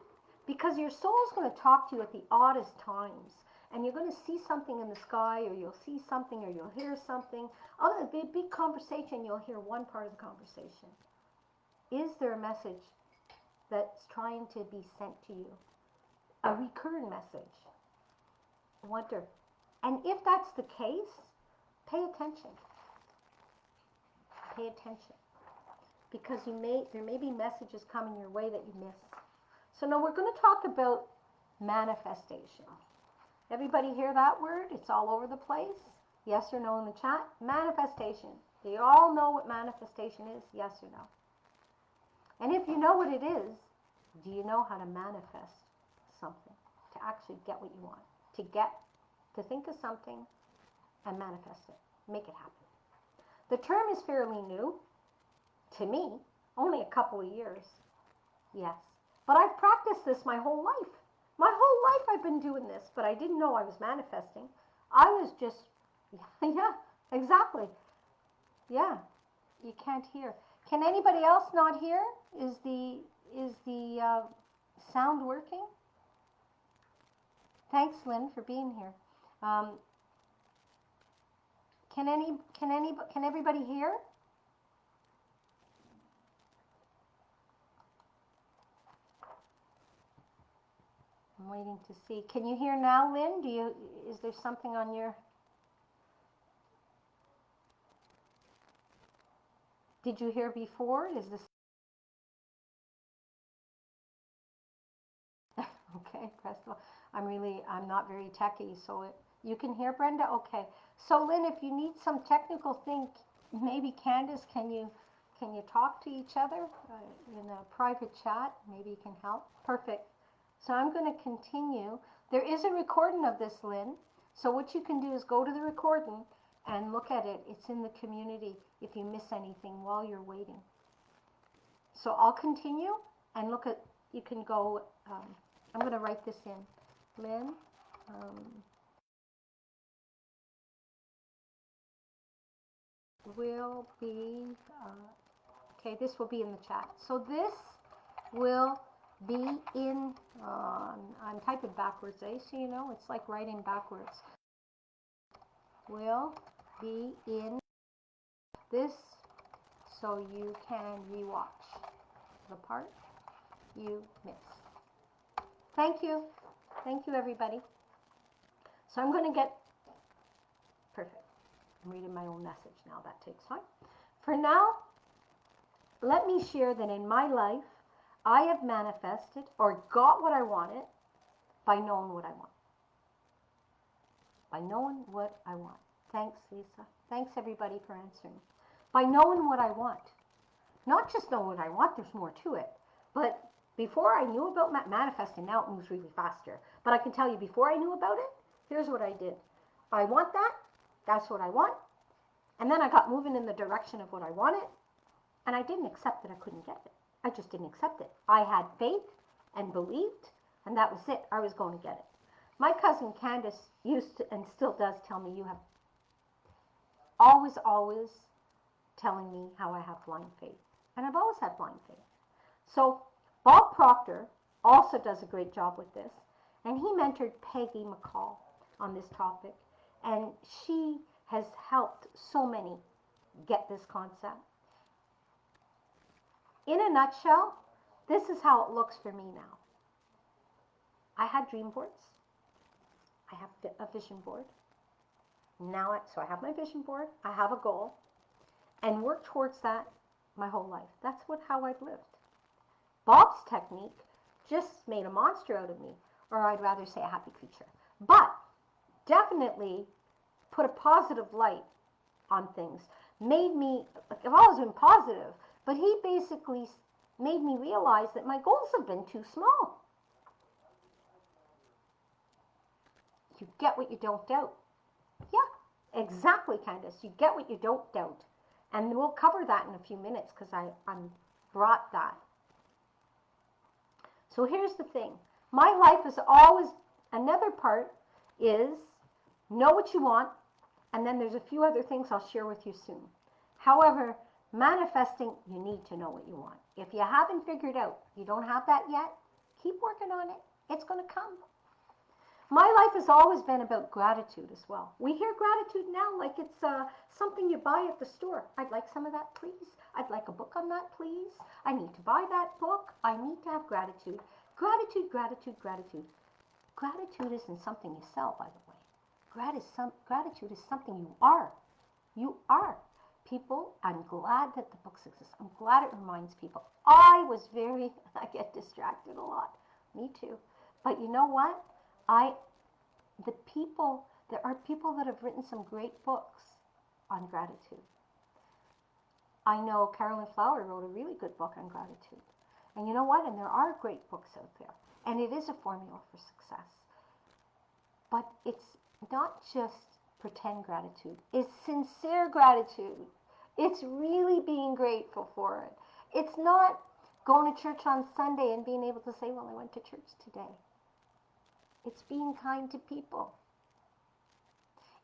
Speaker 1: Because your soul's going to talk to you at the oddest times. And you're going to see something in the sky, or you'll see something, or you'll hear something. Other than a big conversation, you'll hear one part of the conversation. Is there a message that's trying to be sent to you? A recurrent message. I wonder. And if that's the case, pay attention. Pay attention. Because there may be messages coming your way that you miss. So now we're going to talk about manifestation. Everybody hear that word? It's all over the place. Yes or no in the chat? Manifestation. Do you all know what manifestation is? Yes or no? And if you know what it is, do you know how to manifest something? To actually get what you want. To think of something and manifest it. Make it happen. The term is fairly new. To me, only a couple of years. Yes. But I've practiced this my whole life. My whole life I've been doing this, but I didn't know I was manifesting. I was just, yeah, exactly. Yeah, you can't hear. Can anybody else not hear? Is the sound working? Thanks, Lynn, for being here. Can everybody hear? I'm waiting to see. Can you hear now, Lynn? Is there something on your... Did you hear before? Is this... Okay, press the... I'm not very techy, so you can hear, Brenda? Okay. So, Lynn, if you need some technical thing, maybe Candace, can you talk to each other in a private chat? Maybe you can help. Perfect. So I'm going to continue. There is a recording of this, Lynn. So what you can do is go to the recording and look at it. It's in the community if you miss anything while you're waiting. So I'll continue and look at, you can go, I'm going to write this in. Lynn, will be, okay, this will be in the chat. So this will be in, I'm typing backwards, so you know, it's like writing backwards. Will be in this, so you can rewatch the part you missed. Thank you. Thank you, everybody. So I'm going to get, perfect. I'm reading my own message now. That takes time. For now, let me share that in my life, I have manifested or got what I wanted by knowing what I want. By knowing what I want. Thanks, Lisa. Thanks, everybody, for answering. By knowing what I want. Not just know what I want, there's more to it. But before I knew about manifesting, now it moves really faster. But I can tell you, before I knew about it, here's what I did. I want that. That's what I want. And then I got moving in the direction of what I wanted. And I didn't accept that I couldn't get it. I just didn't accept it. I had faith and believed, and that was it. I was going to get it. My cousin Candace used to, and still does, tell me, you have always telling me how I have blind faith. And I've always had blind faith. So Bob Proctor also does a great job with this. And he mentored Peggy McCall on this topic. And she has helped so many get this concept. In a nutshell, this is how it looks for me now. I had dream boards. I have a vision board. Now, so I have my vision board, I have a goal, and work towards that my whole life. That's how I've lived. Bob's technique just made a monster out of me, or I'd rather say a happy creature. But definitely put a positive light on things. Made me, I've always been positive, but he basically made me realize that my goals have been too small. You get what you don't doubt. Yeah, exactly, Candace. You get what you don't doubt. And we'll cover that in a few minutes because I'm brought that. So here's the thing. My life is always, another part is know what you want, and then there's a few other things I'll share with you soon. However, manifesting, you need to know what you want. If you haven't figured out, you don't have that yet, keep working on it. It's going to come. My life has always been about gratitude as well. We hear gratitude now like it's something you buy at the store. I'd like some of that, please. I'd like a book on that, please. I need to buy that book. I need to have gratitude. Gratitude, gratitude, gratitude. Gratitude isn't something you sell, by the way. Gratitude is something you are. You are. People, I'm glad that the books exist. I'm glad it reminds people. I get distracted a lot. Me too. But you know what? There are people that have written some great books on gratitude. I know Carolyn Flower wrote a really good book on gratitude. And you know what? And there are great books out there. And it is a formula for success. But it's not just pretend gratitude. It's sincere gratitude. It's really being grateful for it. It's not going to church on Sunday and being able to say, well, I went to church today. It's being kind to people.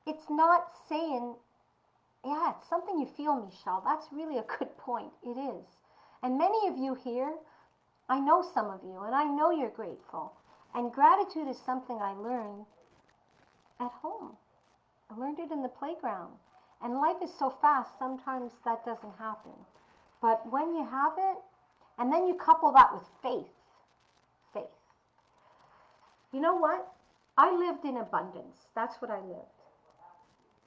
Speaker 1: It's not saying, yeah, it's something you feel, Michelle. That's really a good point. It is. And many of you here, I know some of you, and I know you're grateful. And gratitude is something I learned at home. I learned it in the playground. And life is so fast, sometimes that doesn't happen. But when you have it, and then you couple that with faith. You know what? I lived in abundance. That's what I lived.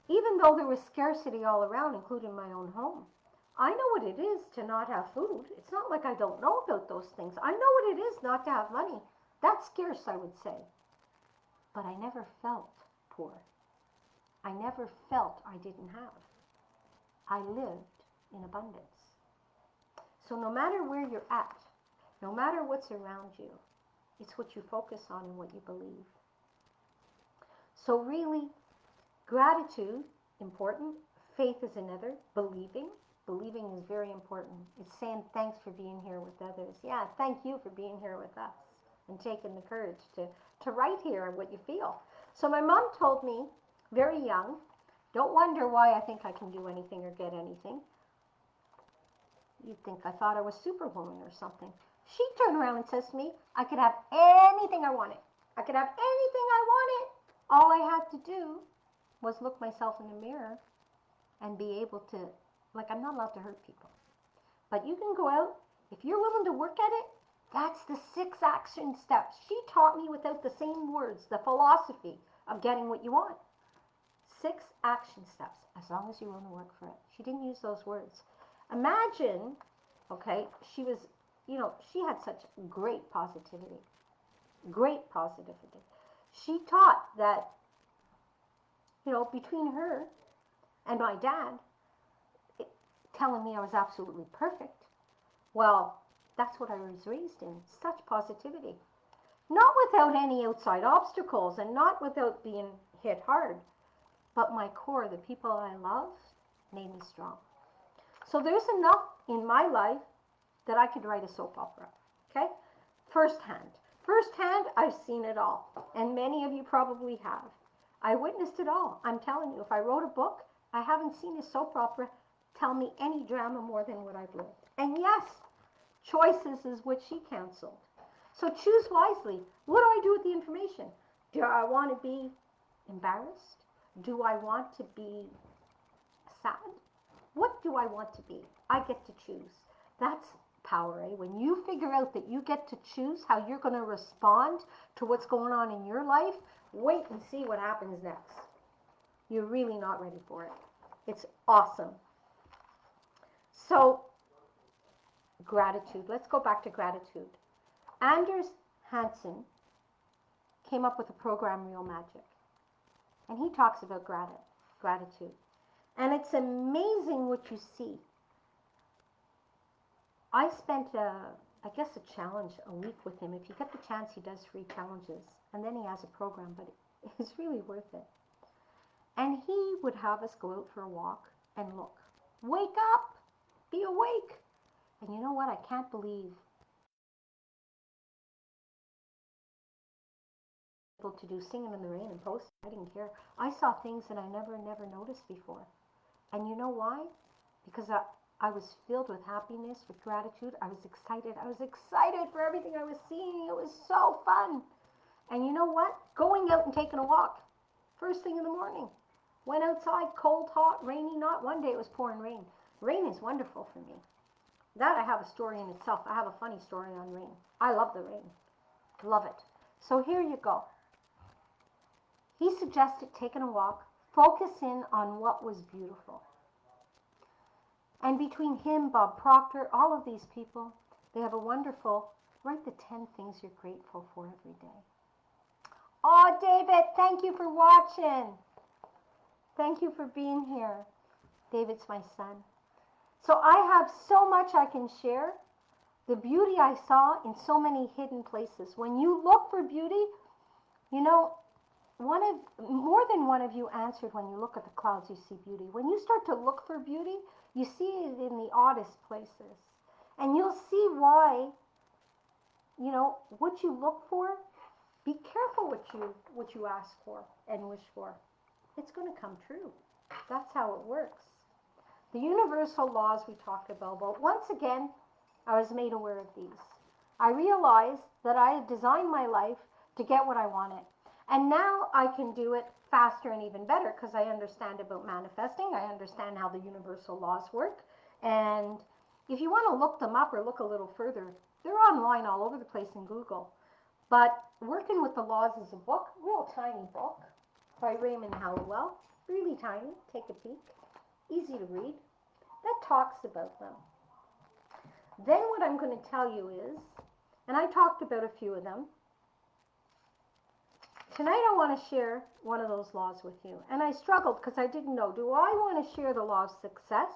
Speaker 1: Even though there was scarcity all around, including my own home. I know what it is to not have food. It's not like I don't know about those things. I know what it is not to have money. That's scarce, I would say. But I never felt poor. I never felt I didn't have. I lived in abundance. So no matter where you're at, no matter what's around you, it's what you focus on and what you believe. So really, gratitude, important. Faith is another. Believing is very important. It's saying thanks for being here with others. Yeah, thank you for being here with us and taking the courage to write here what you feel. So my mom told me, very young, don't wonder why I think I can do anything or get anything. You'd think I thought I was Superwoman or something. She turned around and says to me, I could have anything I wanted. I could have anything I wanted. All I had to do was look myself in the mirror and be able to, I'm not allowed to hurt people. But you can go out, if you're willing to work at it, that's the 6 action steps. She taught me without the same words, the philosophy of getting what you want. 6 action steps, as long as you're willing to work for it. She didn't use those words. Imagine, okay, she had such great positivity. She taught that, between her and my dad, telling me I was absolutely perfect, well, that's what I was raised in, such positivity. Not without any outside obstacles and not without being hit hard, but my core, the people I love, made me strong. So there's enough in my life that I could write a soap opera, okay? Firsthand, I've seen it all, and many of you probably have. I witnessed it all. I'm telling you, if I wrote a book, I haven't seen a soap opera tell me any drama more than what I've lived. And yes, choices is what she counseled. So choose wisely. What do I do with the information? Do I want to be embarrassed? Do I want to be sad? What do I want to be? I get to choose. That's power, eh? When you figure out that you get to choose how you're going to respond to what's going on in your life, wait and see what happens next. You're really not ready for it. It's awesome. So, gratitude. Let's go back to gratitude. Anders Hansen came up with the program Real Magic. And he talks about gratitude. And it's amazing what you see. I spent, I guess, a challenge a week with him. If you get the chance, he does free challenges. And then he has a program, but it's really worth it. And he would have us go out for a walk and look. Wake up! Be awake! And you know what? I can't believe to do Singing in the Rain and post. I didn't care. I saw things that I never noticed before. And you know why? Because I was filled with happiness, with gratitude. I was excited. I was excited for everything I was seeing. It was so fun. And you know what? Going out and taking a walk. First thing in the morning. Went outside, cold, hot, rainy, not. One day it was pouring rain. Rain is wonderful for me. That I have a story in itself. I have a funny story on rain. I love the rain. Love it. So here you go. He suggested taking a walk, focus in on what was beautiful. And between him, Bob Proctor, all of these people, they have a wonderful, write the 10 things you're grateful for every day. Oh, David, thank you for watching. Thank you for being here. David's my son. So I have so much I can share. The beauty I saw in so many hidden places. When you look for beauty, you know, more than one of you answered when you look at the clouds, you see beauty. When you start to look for beauty, you see it in the oddest places. And you'll see why, you know, what you look for, be careful what you ask for and wish for. It's going to come true. That's how it works. The universal laws we talked about, but once again, I was made aware of these. I realized that I had designed my life to get what I wanted. And now I can do it faster and even better because I understand about manifesting. I understand how the universal laws work. And if you want to look them up or look a little further, they're online all over the place in Google. But Working with the Laws is a book, real tiny book, by Raymond Halliwell. Really tiny. Take a peek. Easy to read. That talks about them. Then what I'm going to tell you is, and I talked about a few of them, tonight I want to share one of those laws with you. And I struggled because I didn't know, do I want to share the law of success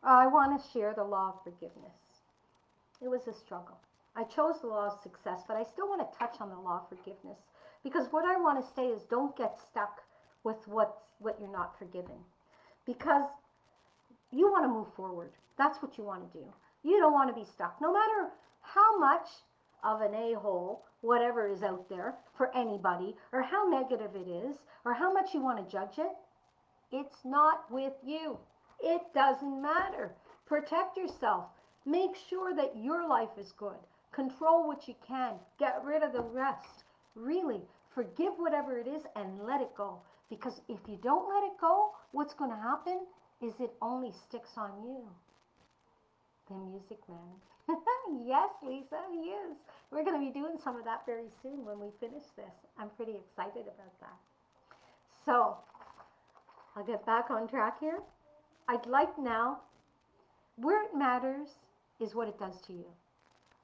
Speaker 1: or I want to share the law of forgiveness? It was a struggle. I chose the law of success, but I still want to touch on the law of forgiveness because what I want to say is don't get stuck with what you're not forgiven because you want to move forward. That's what you want to do. You don't want to be stuck. No matter how much of an a-hole, whatever is out there for anybody, or how negative it is, or how much you want to judge it, it's not with you. It doesn't matter. Protect yourself. Make sure that your life is good. Control what you can. Get rid of the rest. Really, forgive whatever it is and let it go. Because if you don't let it go, what's going to happen is it only sticks on you. The Music Man. Yes, Lisa, he is. We're going to be doing some of that very soon when we finish this. I'm pretty excited about that. So, I'll get back on track here. I'd like now, where it matters is what it does to you.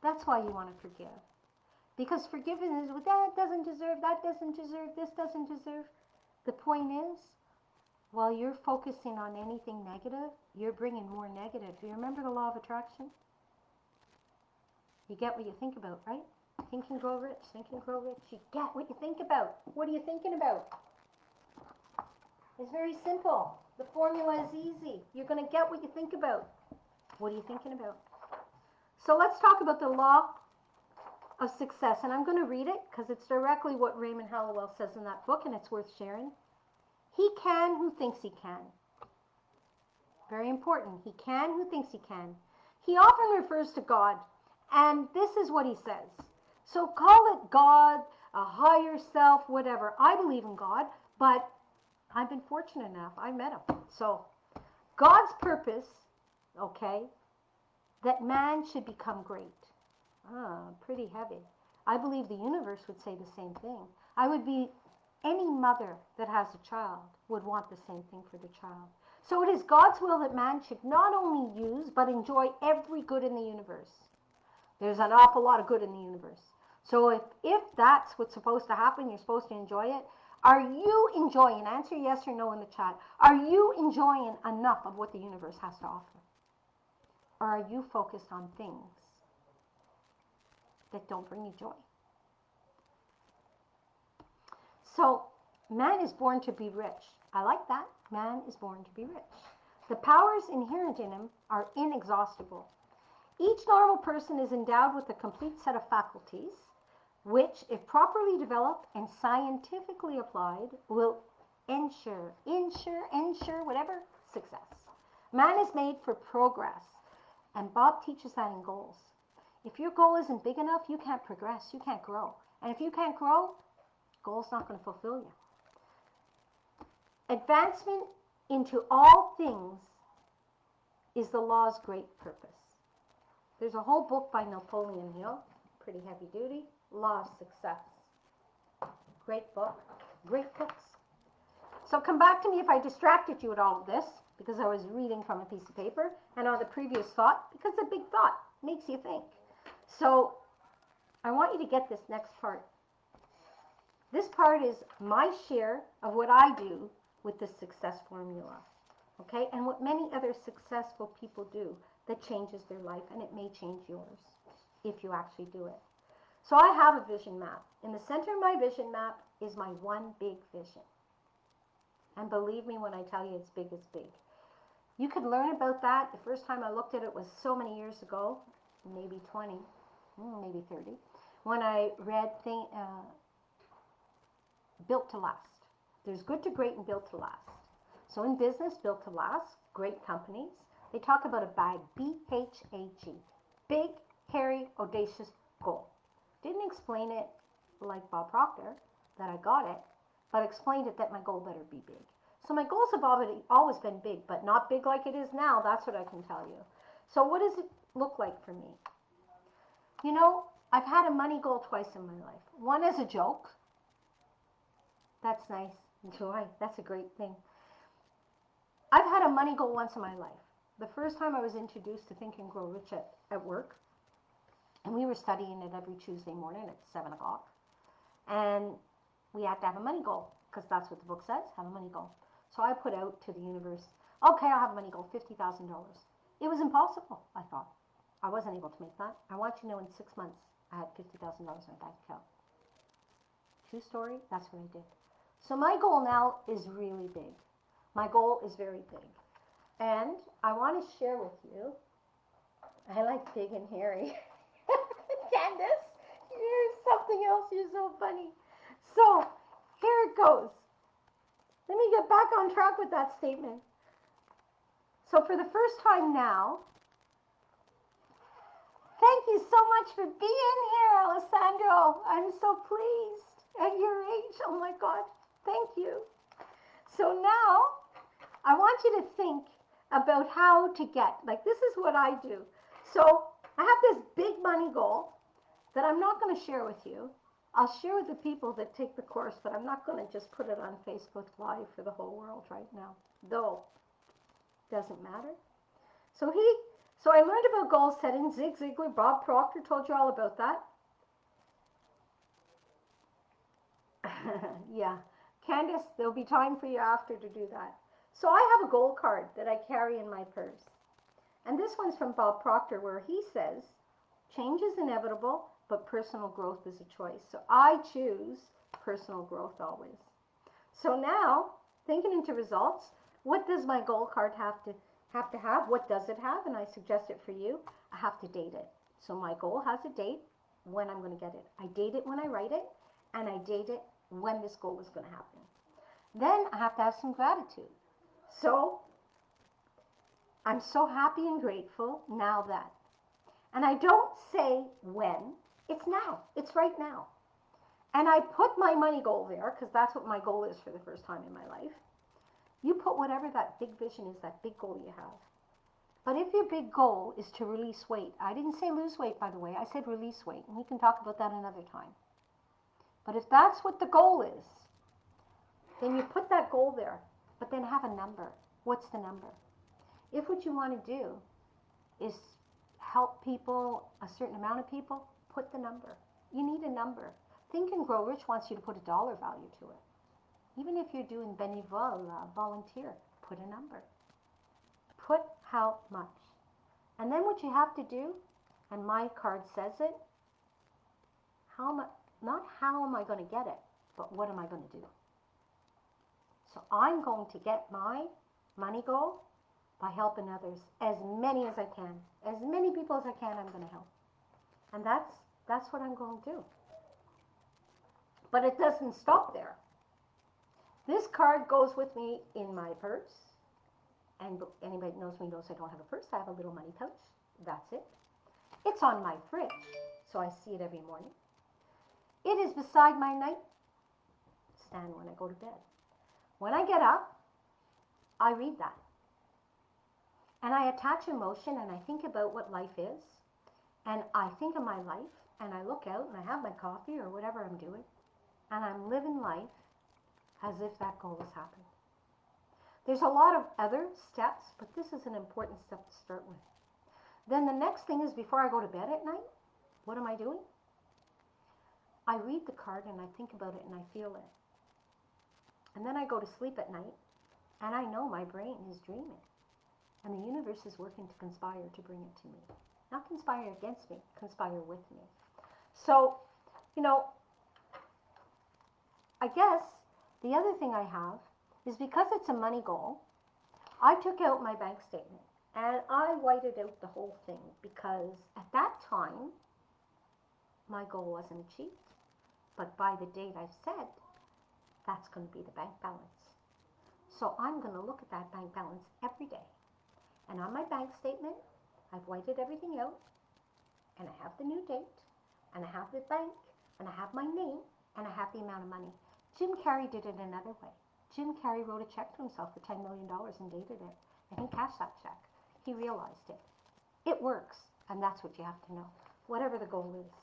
Speaker 1: That's why you want to forgive. Because forgiveness is, well, that doesn't deserve, that doesn't deserve, this doesn't deserve. The point is, while you're focusing on anything negative, you're bringing more negative. Do you remember the law of attraction? You get what you think about, right? Think and grow rich, think and grow rich. You get what you think about. What are you thinking about? It's very simple. The formula is easy. You're going to get what you think about. What are you thinking about? So let's talk about the law of success. And I'm going to read it because it's directly what Raymond Halliwell says in that book, and it's worth sharing. He can who thinks he can. Very important. He can who thinks he can. He often refers to God, and this is what he says. So call it God, a higher self, whatever. I believe in God, but I've been fortunate enough. I met him. So God's purpose, okay, that man should become great. Pretty heavy. I believe the universe would say the same thing. I would be Any mother that has a child would want the same thing for the child. So it is God's will that man should not only use, but enjoy every good in the universe. There's an awful lot of good in the universe. So if that's what's supposed to happen, you're supposed to enjoy it. Are you enjoying, answer yes or no in the chat, are you enjoying enough of what the universe has to offer? Or are you focused on things that don't bring you joy? So, man is born to be rich. I like that. Man is born to be rich. The powers inherent in him are inexhaustible. Each normal person is endowed with a complete set of faculties, which, if properly developed and scientifically applied, will ensure whatever success. Man is made for progress, and Bob teaches that in goals. If your goal isn't big enough, you can't progress, you can't grow. And if you can't grow, goal's not going to fulfill you. Advancement into all things is the law's great purpose. There's a whole book by Napoleon Hill, pretty heavy duty, Law of Success. Great book, great books. So come back to me if I distracted you with all of this, because I was reading from a piece of paper, and on the previous thought, because a big thought makes you think. So I want you to get this next part. This part is my share of what I do with the success formula, okay? And what many other successful people do that changes their life, and it may change yours if you actually do it. So I have a vision map. In the center of my vision map is my one big vision. And believe me when I tell you it's big as big. You could learn about that. The first time I looked at it was so many years ago, maybe 20, maybe 30, when I read Built to Last. There's good to great and built to last. So in business, built to last, great companies, they talk about a bag, B-H-A-G, big, hairy, audacious goal. Didn't explain it like Bob Proctor, that I got it, but explained it that my goal better be big. So my goals have always been big, but not big like it is now. That's what I can tell you. So what does it look like for me? You know, I've had a money goal twice in my life. One as a joke. That's nice. Joy. That's a great thing. I've had a money goal once in my life. The first time I was introduced to Think and Grow Rich at work, and we were studying it every Tuesday morning at 7 o'clock. And we had to have a money goal, because that's what the book says, have a money goal. So I put out to the universe, okay, I'll have a money goal, $50,000. It was impossible, I thought. I wasn't able to make that. I want you to know in 6 months, I had $50,000 in my bank account. True story, that's what I did. So my goal now is really big. My goal is very big. And I want to share with you, I like big and hairy. Candace, you're something else, you're so funny. So here it goes. Let me get back on track with that statement. So for the first time now, thank you so much for being here, Alessandro. I'm so pleased at your age. Oh my God, thank you. So now I want you to think about how to get, like this is what I do. So I have this big money goal that I'm not going to share with you. I'll share with the people that take the course, but I'm not going to just put it on Facebook Live for the whole world right now. Though, doesn't matter. So I learned about goal setting. Zig Ziglar, Bob Proctor told you all about that. Yeah. Candace, there'll be time for you after to do that. So I have a goal card that I carry in my purse. And this one's from Bob Proctor, where he says, change is inevitable, but personal growth is a choice. So I choose personal growth always. So now, thinking into results, what does my goal card have to have? What does it have? And I suggest it for you. I have to date it. So my goal has a date when I'm going to get it. I date it when I write it, and I date it when this goal was going to happen. Then I have to have some gratitude. So I'm so happy and grateful now that. And I don't say when, it's now. It's right now. And I put my money goal there, because that's what my goal is for the first time in my life. You put whatever that big vision is, that big goal you have. But if your big goal is to release weight, I didn't say lose weight, by the way. I said release weight, and we can talk about that another time. But if that's what the goal is, then you put that goal there, but then have a number. What's the number? If what you want to do is help people, a certain amount of people, put the number. You need a number. Think and Grow Rich wants you to put a dollar value to it. Even if you're doing bénévole, volunteer, put a number. Put how much. And then what you have to do, and my card says it, not how am I going to get it, but what am I going to do? So I'm going to get my money goal by helping others, as many as I can. As many people as I can, I'm going to help. And that's what I'm going to do. But it doesn't stop there. This card goes with me in my purse. And anybody that knows me knows I don't have a purse. I have a little money pouch. That's it. It's on my fridge, so I see it every morning. It is beside my nightstand when I go to bed. When I get up, I read that. And I attach emotion and I think about what life is. And I think of my life and I look out and I have my coffee or whatever I'm doing. And I'm living life as if that goal has happened. There's a lot of other steps, but this is an important step to start with. Then the next thing is, before I go to bed at night, what am I doing? I read the card and I think about it and I feel it. And then I go to sleep at night and I know my brain is dreaming. And the universe is working to conspire to bring it to me. Not conspire against me, conspire with me. So, I guess the other thing I have is, because it's a money goal, I took out my bank statement and I whited out the whole thing, because at that time, my goal wasn't achieved. But by the date I've said, that's going to be the bank balance. So I'm going to look at that bank balance every day. And on my bank statement, I've whited everything out, and I have the new date, and I have the bank, and I have my name, and I have the amount of money. Jim Carrey did it another way. Jim Carrey wrote a check to himself for $10 million and dated it, and he cashed that check. He realized it. It works, and that's what you have to know, whatever the goal is.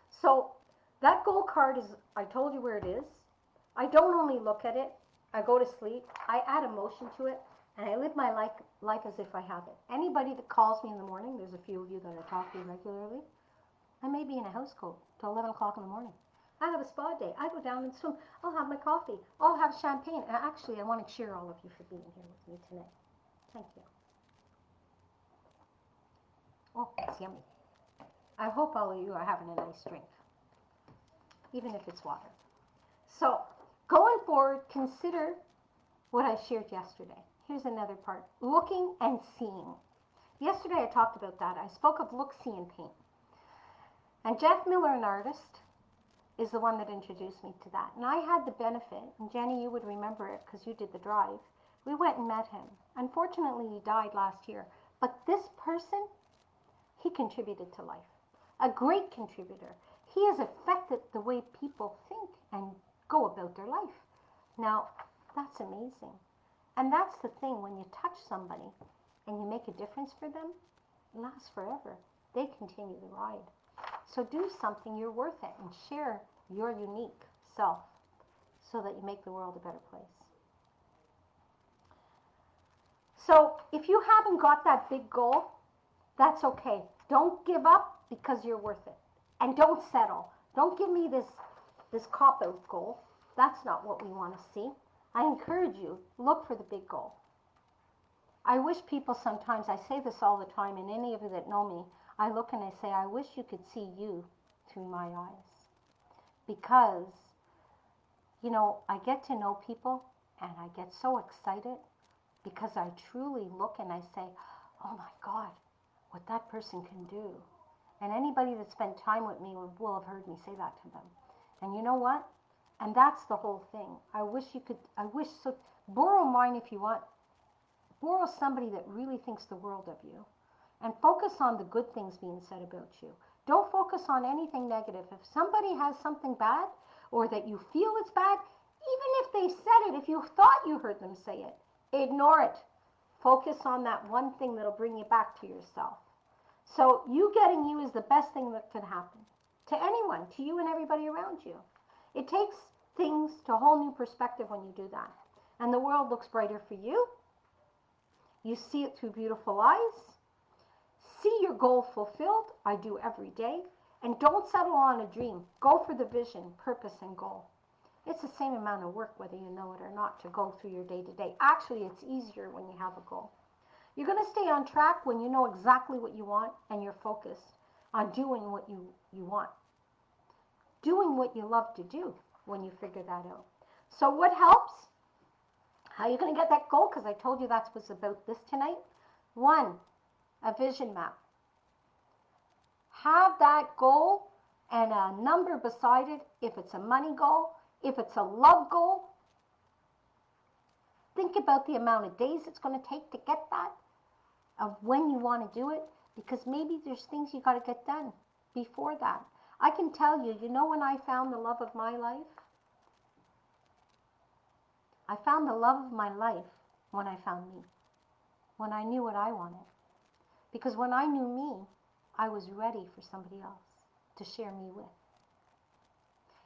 Speaker 1: So that goal card is, I told you where it is. I don't only look at it. I go to sleep. I add emotion to it. And I live my life as if I have it. Anybody that calls me in the morning, there's a few of you that I talk to regularly, I may be in a house coat till 11 o'clock in the morning. I have a spa day. I go down and swim. I'll have my coffee. I'll have champagne. And actually, I want to cheer all of you for being here with me tonight. Thank you. Oh, it's yummy. I hope all of you are having a nice drink, even if it's water. So, going forward, consider what I shared yesterday. Here's another part. Looking and seeing. Yesterday I talked about that. I spoke of look, see, and paint. And Jeff Miller, an artist, is the one that introduced me to that. And I had the benefit, and Jenny, you would remember it because you did the drive. We went and met him. Unfortunately, he died last year. But this person, he contributed to life. A great contributor. He has affected the way people think and go about their life. Now, that's amazing. And that's the thing, when you touch somebody and you make a difference for them, it lasts forever. They continue the ride. So do something, you're worth it, and share your unique self so that you make the world a better place. So if you haven't got that big goal, that's okay. Don't give up, because you're worth it. And don't settle. Don't give me this cop-out goal. That's not what we want to see. I encourage you, look for the big goal. I wish people sometimes, I say this all the time, and any of you that know me, I look and I say, I wish you could see you through my eyes. Because, I get to know people and I get so excited because I truly look and I say, oh my God, what that person can do. And anybody that spent time with me will have heard me say that to them. And you know what? And that's the whole thing. So borrow mine if you want. Borrow somebody that really thinks the world of you. And focus on the good things being said about you. Don't focus on anything negative. If somebody has something bad, or that you feel it's bad, even if they said it, if you thought you heard them say it, ignore it. Focus on that one thing that'll bring you back to yourself. So you getting you is the best thing that can happen. To anyone, to you and everybody around you. It takes things to a whole new perspective when you do that. And the world looks brighter for you. You see it through beautiful eyes. See your goal fulfilled. I do every day. And don't settle on a dream. Go for the vision, purpose, and goal. It's the same amount of work whether you know it or not to go through your day-to-day. Actually, it's easier when you have a goal. You're going to stay on track when you know exactly what you want and you're focused on doing what you want. Doing what you love to do when you figure that out. So what helps? How are you going to get that goal? Because I told you that's what's about this tonight. 1, a vision map. Have that goal and a number beside it. If it's a money goal, if it's a love goal, think about the amount of days it's going to take to get that, of when you want to do it, because maybe there's things you got to get done before that. I can tell you, you know when I found the love of my life? I found the love of my life when I found me, when I knew what I wanted. Because when I knew me, I was ready for somebody else to share me with.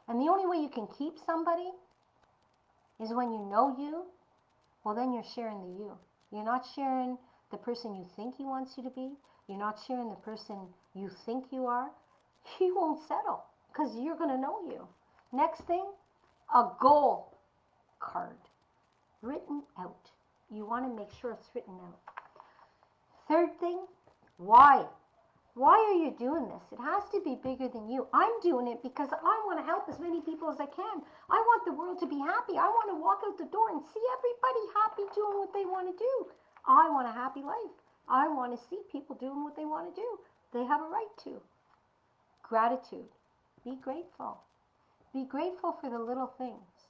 Speaker 1: And the only way you can keep somebody is when you know you. Well, then you're sharing the you. You're not sharing the person you think he wants you to be. You're not sharing the person you think you are. He won't settle because you're going to know you. Next thing, a goal card written out. You want to make sure it's written out. Third thing, why? Why are you doing this? It has to be bigger than you. I'm doing it because I want to help as many people as I can. I want the world to be happy. I want to walk out the door and see everybody happy doing what they want to do. I want a happy life. I want to see people doing what they want to do. They have a right to. Gratitude. Be grateful. Be grateful for the little things,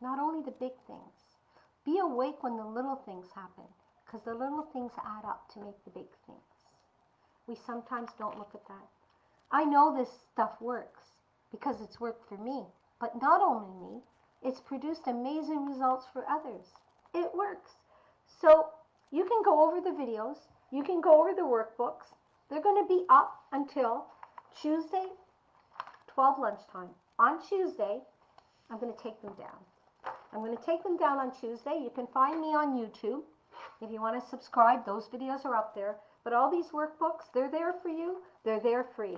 Speaker 1: not only the big things. Be awake when the little things happen, because the little things add up to make the big things. We sometimes don't look at that. I know this stuff works because it's worked for me, but not only me, it's produced amazing results for others. It works. So you can go over the videos, you can go over the workbooks. They're going to be up until Tuesday, 12 lunchtime. On Tuesday, I'm going to take them down. I'm going to take them down on Tuesday. You can find me on YouTube. If you want to subscribe, those videos are up there. But all these workbooks, they're there for you. They're there free.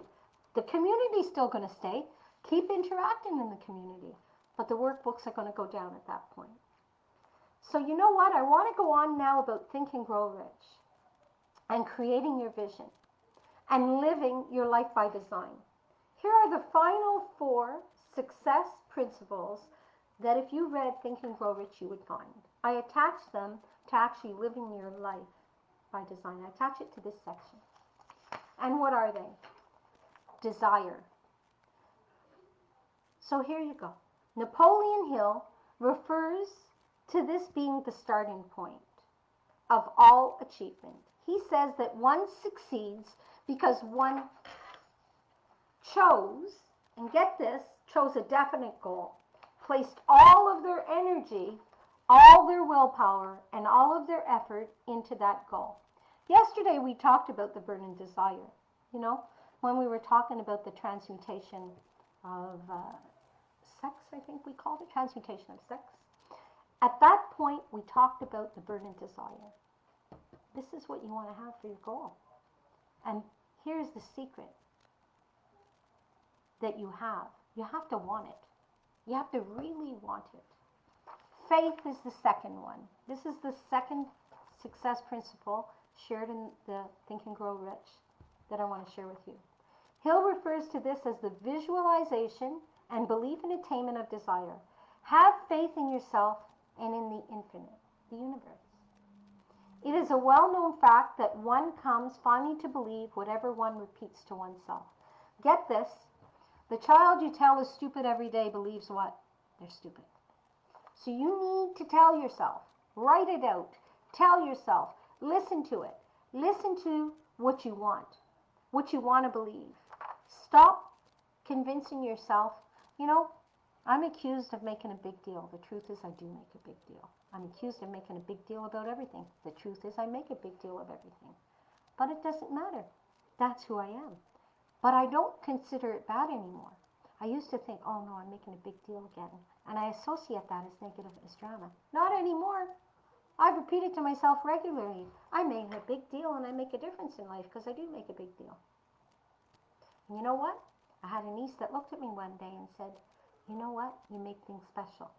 Speaker 1: The community's still going to stay. Keep interacting in the community. But the workbooks are going to go down at that point. So you know what? I want to go on now about Think and Grow Rich and creating your vision and living your life by design. Here are the final 4 success principles that if you read Think and Grow Rich, you would find. I attach them to actually living your life by design. I attach it to this section. And what are they? Desire. So here you go. Napoleon Hill refers to this being the starting point of all achievement. He says that one succeeds because one chose, and get this, chose a definite goal, placed all of their energy, all their willpower, and all of their effort into that goal. Yesterday we talked about the burning desire, you know, when we were talking about the transmutation of sex, I think we called it, transmutation of sex. At that point, we talked about the burning desire. This is what you want to have for your goal. And here's the secret that you have. You have to want it. You have to really want it. Faith is the second one. This is the second success principle shared in the Think and Grow Rich that I want to share with you. Hill refers to this as the visualization and belief in attainment of desire. Have faith in yourself and in the infinite, the universe. It is a well-known fact that one comes finally to believe whatever one repeats to oneself. Get this, the child you tell is stupid every day believes what? They're stupid. So you need to tell yourself, write it out, tell yourself, listen to it, listen to what you want to believe. Stop convincing yourself, you know, I'm accused of making a big deal. The truth is I do make a big deal. I'm accused of making a big deal about everything. The truth is I make a big deal of everything. But it doesn't matter. That's who I am. But I don't consider it bad anymore. I used to think, oh no, I'm making a big deal again. And I associate that as negative, as drama. Not anymore. I've repeated to myself regularly, I make a big deal and I make a difference in life because I do make a big deal. And you know what? I had a niece that looked at me one day and said, you know what? You make things special.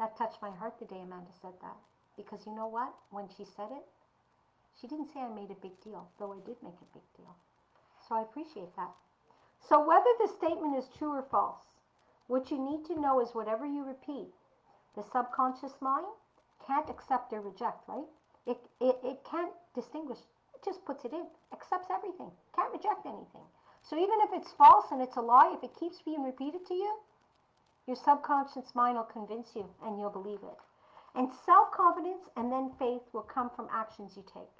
Speaker 1: That touched my heart the day Amanda said that. Because you know what? When she said it, she didn't say I made a big deal, though I did make a big deal. So I appreciate that. So whether the statement is true or false, what you need to know is whatever you repeat, the subconscious mind can't accept or reject, right? It can't distinguish. It just puts it in, accepts everything, can't reject anything. So even if it's false and it's a lie, if it keeps being repeated to you, your subconscious mind will convince you and you'll believe it. And self-confidence and then faith will come from actions you take.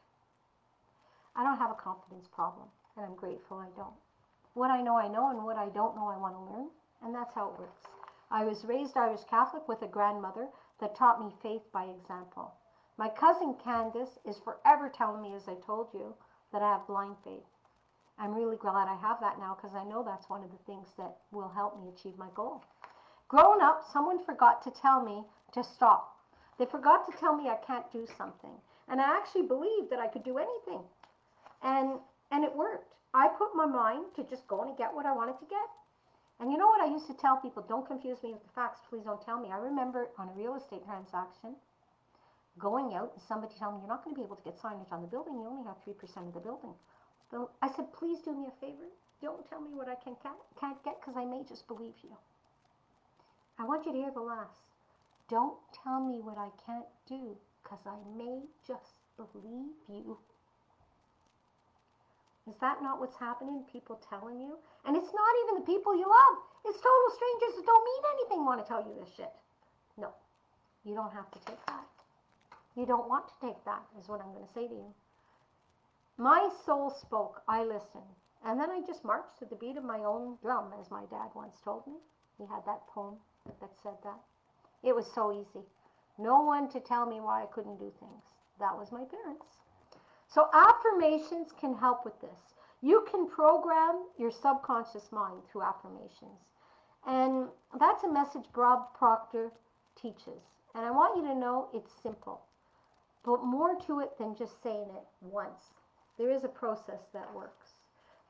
Speaker 1: I don't have a confidence problem, and I'm grateful I don't. What I know, and what I don't know, I want to learn, and that's how it works. I was raised Irish Catholic with a grandmother that taught me faith by example. My cousin Candace is forever telling me, as I told you, that I have blind faith. I'm really glad I have that now because I know that's one of the things that will help me achieve my goal. Growing up, someone forgot to tell me to stop. They forgot to tell me I can't do something. And I actually believed that I could do anything. And it worked. I put my mind to just go and get what I wanted to get. And you know what I used to tell people? Don't confuse me with the facts. Please don't tell me. I remember on a real estate transaction, going out and somebody telling me, you're not going to be able to get signage on the building. You only have 3% of the building. So I said, please do me a favor. Don't tell me what I can't get because I may just believe you. I want you to hear the last. Don't tell me what I can't do because I may just believe you. Is that not what's happening? People telling you? And it's not even the people you love. It's total strangers that don't mean anything want to tell you this shit. No, you don't have to take that. You don't want to take that, is what I'm going to say to you. My soul spoke, I listened. And then I just marched to the beat of my own drum, as my dad once told me. He had that poem that said that. It was so easy. No one to tell me why I couldn't do things. That was my parents. So affirmations can help with this. You can program your subconscious mind through affirmations. And that's a message Bob Proctor teaches. And I want you to know it's simple. But more to it than just saying it once. There is a process that works.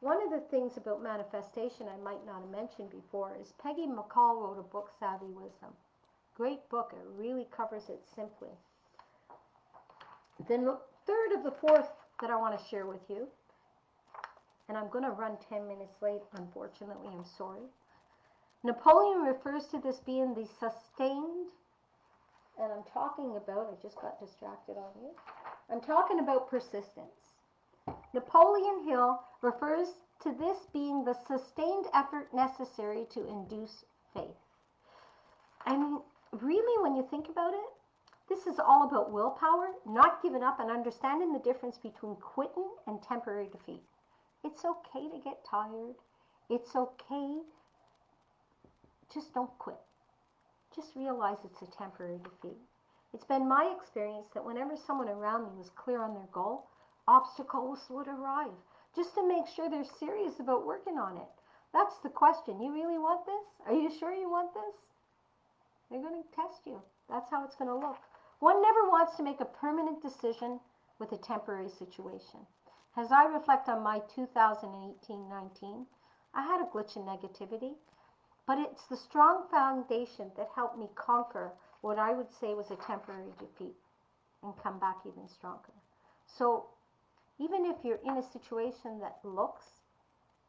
Speaker 1: One of the things about manifestation I might not have mentioned before is Peggy McCall wrote a book, Savvy Wisdom. Great book. It really covers it simply. Then the third of the fourth that I want to share with you, and I'm going to run 10 minutes late, unfortunately, I'm sorry. Napoleon refers to this being the sustained, and I'm talking about, I just got distracted on you, I'm talking about persistence. Napoleon Hill refers to this being the sustained effort necessary to induce faith. And really, when you think about it, this is all about willpower, not giving up, and understanding the difference between quitting and temporary defeat. It's okay to get tired. It's okay. Just don't quit. Just realize it's a temporary defeat. It's been my experience that whenever someone around me was clear on their goal, obstacles would arrive just to make sure they're serious about working on it. That's the question. You really want this? Are you sure you want this? They're going to test you. That's how it's going to look. One never wants to make a permanent decision with a temporary situation. As I reflect on my 2018-19, I had a glitch in negativity, but it's the strong foundation that helped me conquer what I would say was a temporary defeat and come back even stronger. So even if you're in a situation that looks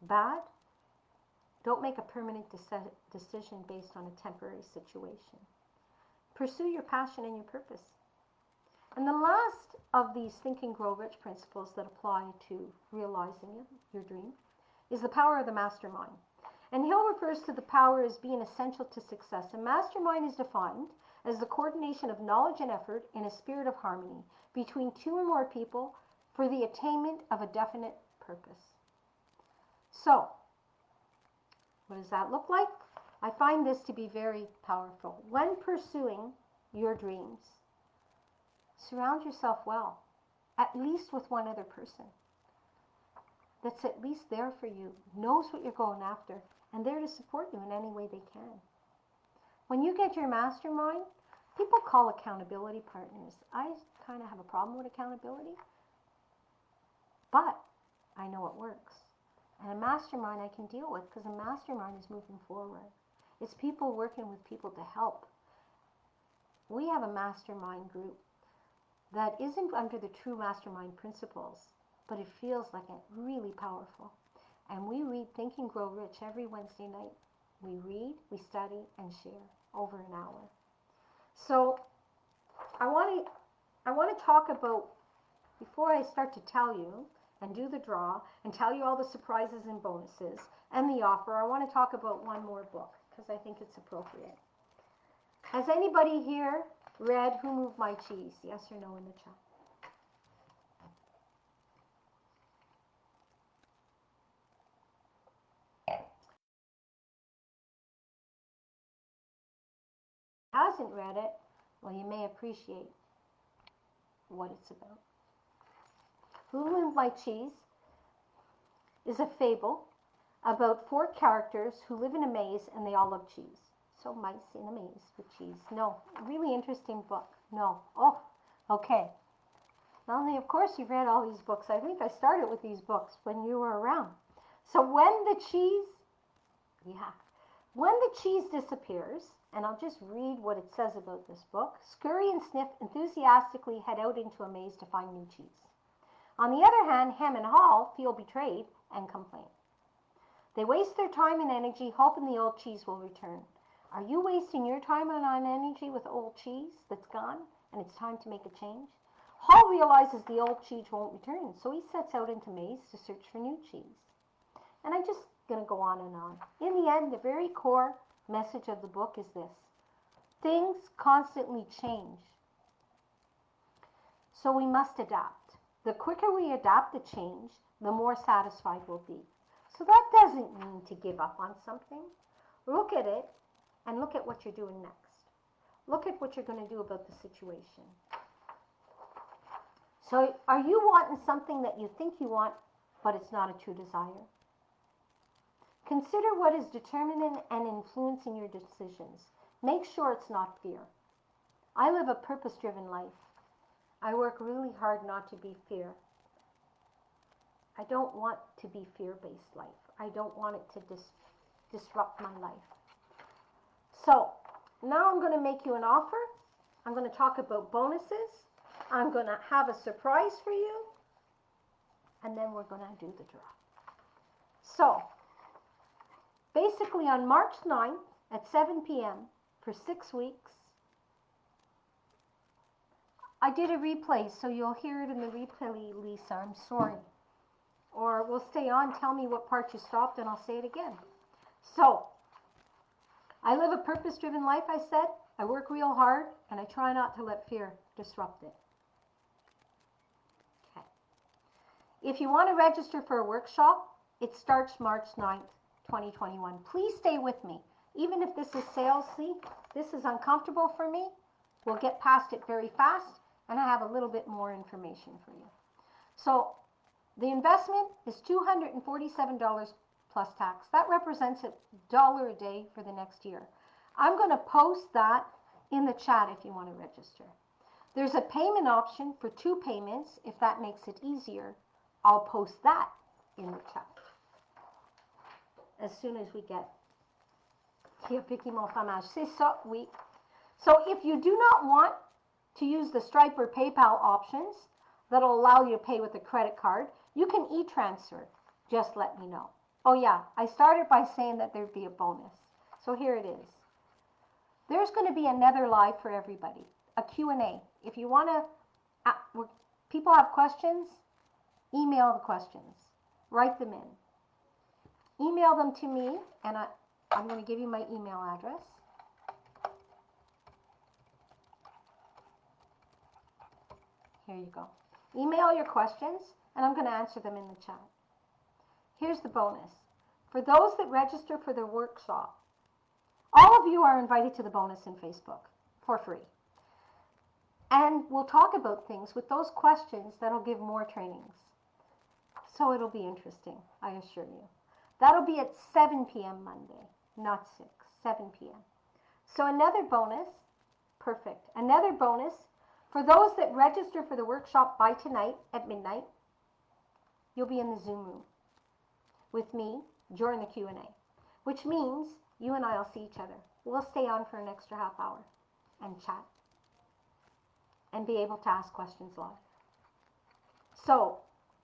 Speaker 1: bad, don't make a permanent decision based on a temporary situation. Pursue your passion and your purpose. And the last of these Think and Grow Rich principles that apply to realizing your dream is the power of the mastermind. And Hill refers to the power as being essential to success. A mastermind is defined as the coordination of knowledge and effort in a spirit of harmony between two or more people for the attainment of a definite purpose. So, what does that look like? I find this to be very powerful. When pursuing your dreams, surround yourself well, at least with one other person that's at least there for you, knows what you're going after, and they're to support you in any way they can. When you get your mastermind, people call accountability partners. I kind of have a problem with accountability, but I know it works. And a mastermind I can deal with because a mastermind is moving forward. It's people working with people to help. We have a mastermind group that isn't under the true mastermind principles, but it feels like it really powerful. And we read Think and Grow Rich every Wednesday night. We read, we study, and share over an hour. So I want to talk about, before I start to tell you and do the draw and tell you all the surprises and bonuses and the offer, I want to talk about one more book because I think it's appropriate. Has anybody here read Who Moved My Cheese? Yes or no in the chat. Hasn't read it, well, you may appreciate what it's about. Who Moved My Cheese is a fable about 4 characters who live in a maze and they all love cheese. So mice in a maze with cheese. No, really interesting book. No. Oh, okay. Melanie, of course you've read all these books. I think I started with these books when you were around. So when the cheese disappears, and I'll just read what it says about this book. Scurry and Sniff enthusiastically head out into a maze to find new cheese. On the other hand, Hem and Hall feel betrayed and complain. They waste their time and energy hoping the old cheese will return. Are you wasting your time and energy with old cheese that's gone and it's time to make a change? Hall realizes the old cheese won't return, so he sets out into maze to search for new cheese. And I'm just going to go on and on. In the end, the very core message of the book is this. Things constantly change. So we must adapt. The quicker we adapt the change, the more satisfied we'll be. So that doesn't mean to give up on something. Look at it and look at what you're doing next. Look at what you're going to do about the situation. So are you wanting something that you think you want, but it's not a true desire? Consider what is determining and influencing your decisions. Make sure it's not fear. I live a purpose-driven life. I work really hard not to be fear. I don't want to be fear-based life. I don't want it to disrupt my life. So now I'm going to make you an offer. I'm going to talk about bonuses. I'm going to have a surprise for you. And then we're going to do the draw. So basically on March 9th at 7 p.m. for 6 weeks, I did a replay, so you'll hear it in the replay, Lisa. I'm sorry. Or we'll stay on, tell me what part you stopped, and I'll say it again. So, I live a purpose-driven life, I said. I work real hard, and I try not to let fear disrupt it. Okay. If you want to register for a workshop, it starts March 9th, 2021. Please stay with me. Even if this is salesy, this is uncomfortable for me, we'll get past it very fast, and I have a little bit more information for you. So the investment is $247 plus tax. That represents $1 a day for the next year. I'm going to post that in the chat if you want to register. There's a payment option for 2 payments if that makes it easier. I'll post that in the chat as soon as we get qui a piqué mon fromage. C'est ça, oui. So if you do not want to use the Stripe or PayPal options that'll allow you to pay with a credit card, you can e-transfer. Just let me know. Oh yeah, I started by saying that there'd be a bonus. So here it is. There's going to be another live for everybody, a Q&A. If you want to, people have questions, email the questions. Write them in. Email them to me, and I'm going to give you my email address. Here you go. Email your questions, and I'm going to answer them in the chat. Here's the bonus. For those that register for the workshop, all of you are invited to the bonus in Facebook for free. And we'll talk about things with those questions that'll give more trainings. So it'll be interesting, I assure you. That'll be at 7 p.m. Monday, not 6, 7 p.m. So another bonus, perfect. Another bonus, for those that register for the workshop by tonight at midnight, you'll be in the Zoom room with me during the Q&A, which means you and I will see each other. We'll stay on for an extra half hour and chat and be able to ask questions live. So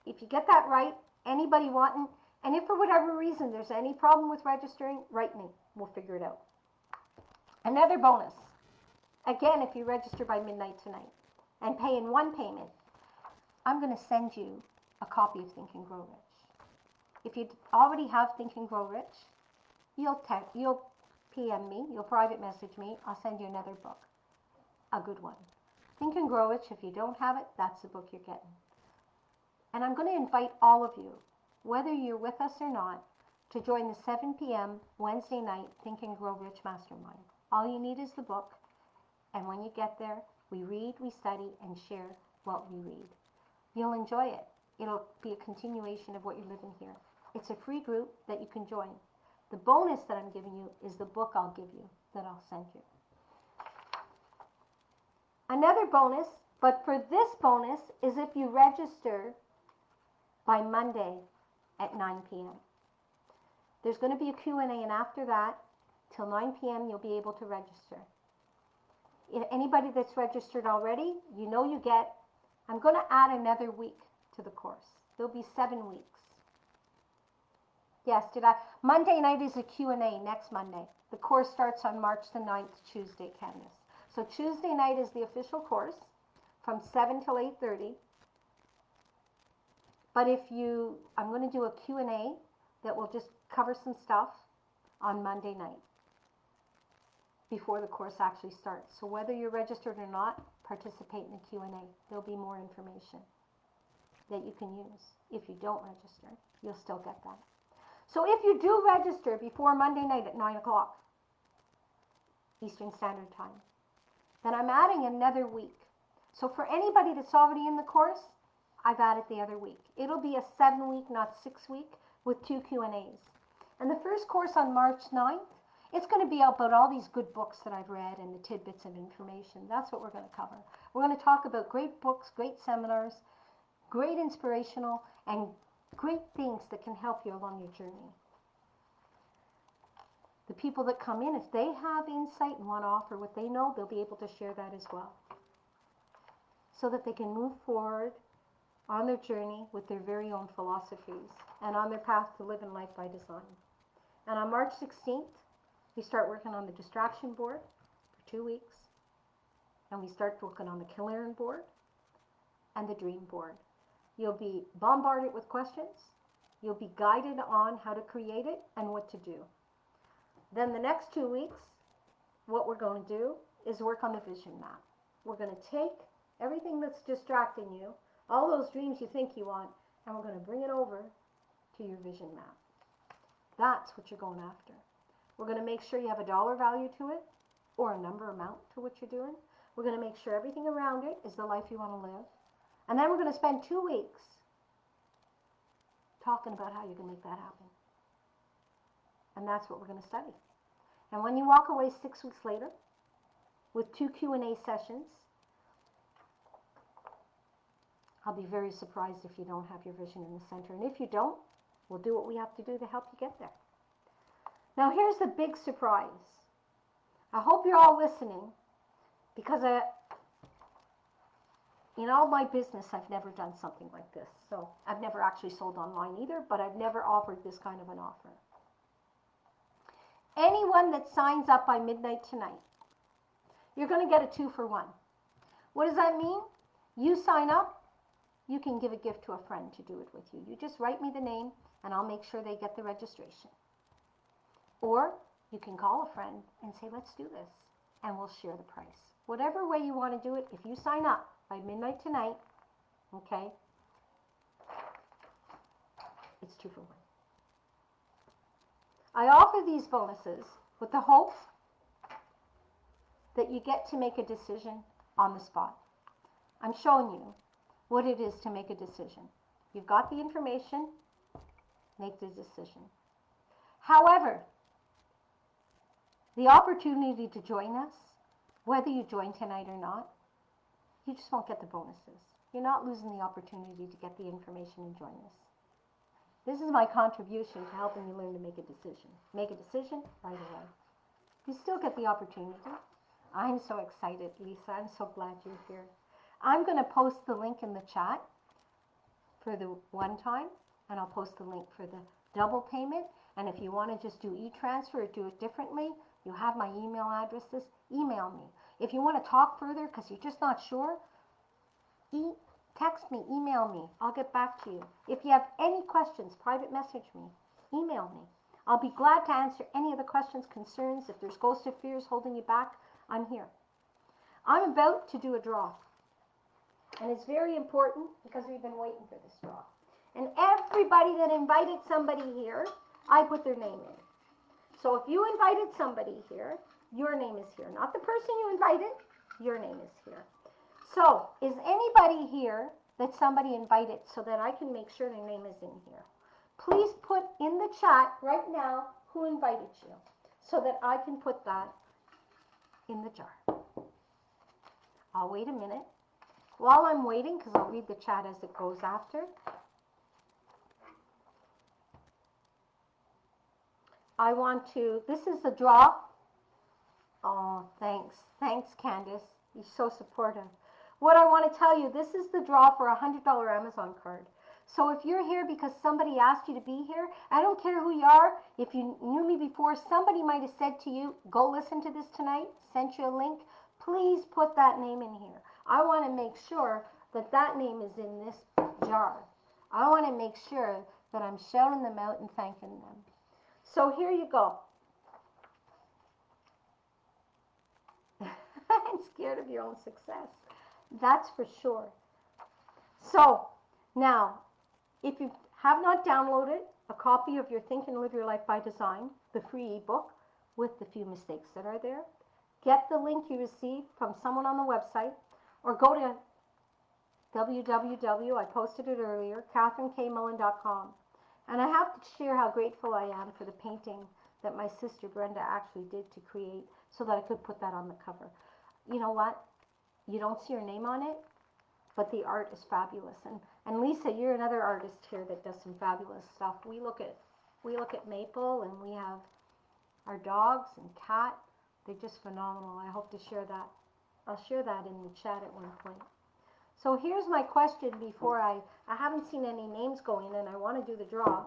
Speaker 1: if you get that right, anybody wanting, and if for whatever reason there's any problem with registering, write me. We'll figure it out. Another bonus, again, if you register by midnight tonight and pay in one payment, I'm going to send you a copy of Think and Grow Rich. If you already have Think and Grow Rich, you'll PM me, you'll private message me, I'll send you another book, a good one. Think and Grow Rich, if you don't have it, that's the book you're getting. And I'm going to invite all of you, whether you're with us or not, to join the 7 p.m. Wednesday night Think and Grow Rich Mastermind. All you need is the book, and when you get there, we read, we study, and share what we read. You'll enjoy it. It'll be a continuation of what you're living here. It's a free group that you can join. The bonus that I'm giving you is the book I'll give you, that I'll send you. Another bonus, but for this bonus, is if you register by Monday at 9 p.m. There's going to be a Q&A, and after that, till 9 p.m., you'll be able to register. If anybody that's registered already, you know you get, I'm going to add another week to the course. There'll be 7 weeks. Yes, Monday night is a Q&A next Monday. The course starts on March the 9th, Tuesday, Candace. So Tuesday night is the official course from 7 till 8:30. But I'm going to do a Q&A that will just cover some stuff on Monday night before the course actually starts. So whether you're registered or not, participate in the Q&A. There'll be more information that you can use. If you don't register, you'll still get that. So if you do register before Monday night at 9 o'clock Eastern Standard Time, then I'm adding another week. So for anybody that's already in the course, I've added the other week. It'll be a 7-week, not 6-week, with 2 Q&As. And the first course on March 9th, it's going to be about all these good books that I've read and the tidbits of information. That's what we're going to cover. We're going to talk about great books, great seminars, great inspirational, and great things that can help you along your journey. The people that come in, if they have insight and want to offer what they know, they'll be able to share that as well, so that they can move forward on their journey with their very own philosophies and on their path to living life by design. And on March 16th, we start working on the distraction board for 2 weeks, and we start working on the Killearn board and the dream board. You'll be bombarded with questions. You'll be guided on how to create it and what to do. Then the next 2 weeks, what we're going to do is work on the vision map. We're going to take everything that's distracting you, all those dreams you think you want, and we're going to bring it over to your vision map. That's what you're going after. We're going to make sure you have a dollar value to it, or a number amount to what you're doing. We're going to make sure everything around it is the life you want to live. And then we're going to spend 2 weeks talking about how you can make that happen. And that's what we're going to study. And when you walk away 6 weeks later with 2 Q&A sessions, I'll be very surprised if you don't have your vision in the center. And if you don't, we'll do what we have to do to help you get there. Now here's the big surprise. I hope you're all listening, because in all my business, I've never done something like this. So I've never actually sold online either, but I've never offered this kind of an offer. Anyone that signs up by midnight tonight, you're going to get a 2-for-1. What does that mean? You sign up, you can give a gift to a friend to do it with you. You just write me the name, and I'll make sure they get the registration. Or you can call a friend and say, let's do this, and we'll share the price. Whatever way you want to do it, if you sign up by midnight tonight, okay, it's 2-for-1. I offer these bonuses with the hope that you get to make a decision on the spot. I'm showing you what it is to make a decision. You've got the information, make the decision. However, the opportunity to join us, whether you join tonight or not, you just won't get the bonuses. You're not losing the opportunity to get the information and join us. This is my contribution to helping you learn to make a decision. Make a decision right away. You still get the opportunity. I'm so excited, Lisa. I'm so glad you're here. I'm going to post the link in the chat for the one time, and I'll post the link for the double payment. And if you want to just do e-transfer or do it differently, you have my email addresses. Email me. If you want to talk further because you're just not sure, text me, email me. I'll get back to you. If you have any questions, private message me, email me. I'll be glad to answer any of the questions, concerns. If there's ghosts or fears holding you back, I'm here. I'm about to do a draw. And it's very important because we've been waiting for this draw. And everybody that invited somebody here, I put their name in. So if you invited somebody here, your name is here. Not the person you invited, your name is here. So is anybody here that somebody invited so that I can make sure their name is in here? Please put in the chat right now who invited you so that I can put that in the jar. I'll wait a minute. While I'm waiting, because I'll read the chat as it goes after, I want to, this is the draw. Oh, thanks. Thanks, Candace. You're so supportive. What I want to tell you, this is the draw for a $100 Amazon card. So if you're here because somebody asked you to be here, I don't care who you are. If you knew me before, somebody might have said to you, go listen to this tonight, sent you a link. Please put that name in here. I want to make sure that that name is in this jar. I want to make sure that I'm shouting them out and thanking them. So here you go. I'm scared of your own success. That's for sure. So now, if you have not downloaded a copy of your Think and Live Your Life by Design, the free ebook with the few mistakes that are there, get the link you received from someone on the website, or go to www, I posted it earlier, katherineKmullen.com. And I have to share how grateful I am for the painting that my sister Brenda actually did to create so that I could put that on the cover. You know what? You don't see your name on it, but the art is fabulous. And Lisa, you're another artist here that does some fabulous stuff. We look at Maple, and we have our dogs and cat. They're just phenomenal. I hope to share that. I'll share that in the chat at one point. So here's my question before I haven't seen any names going, and I want to do the draw.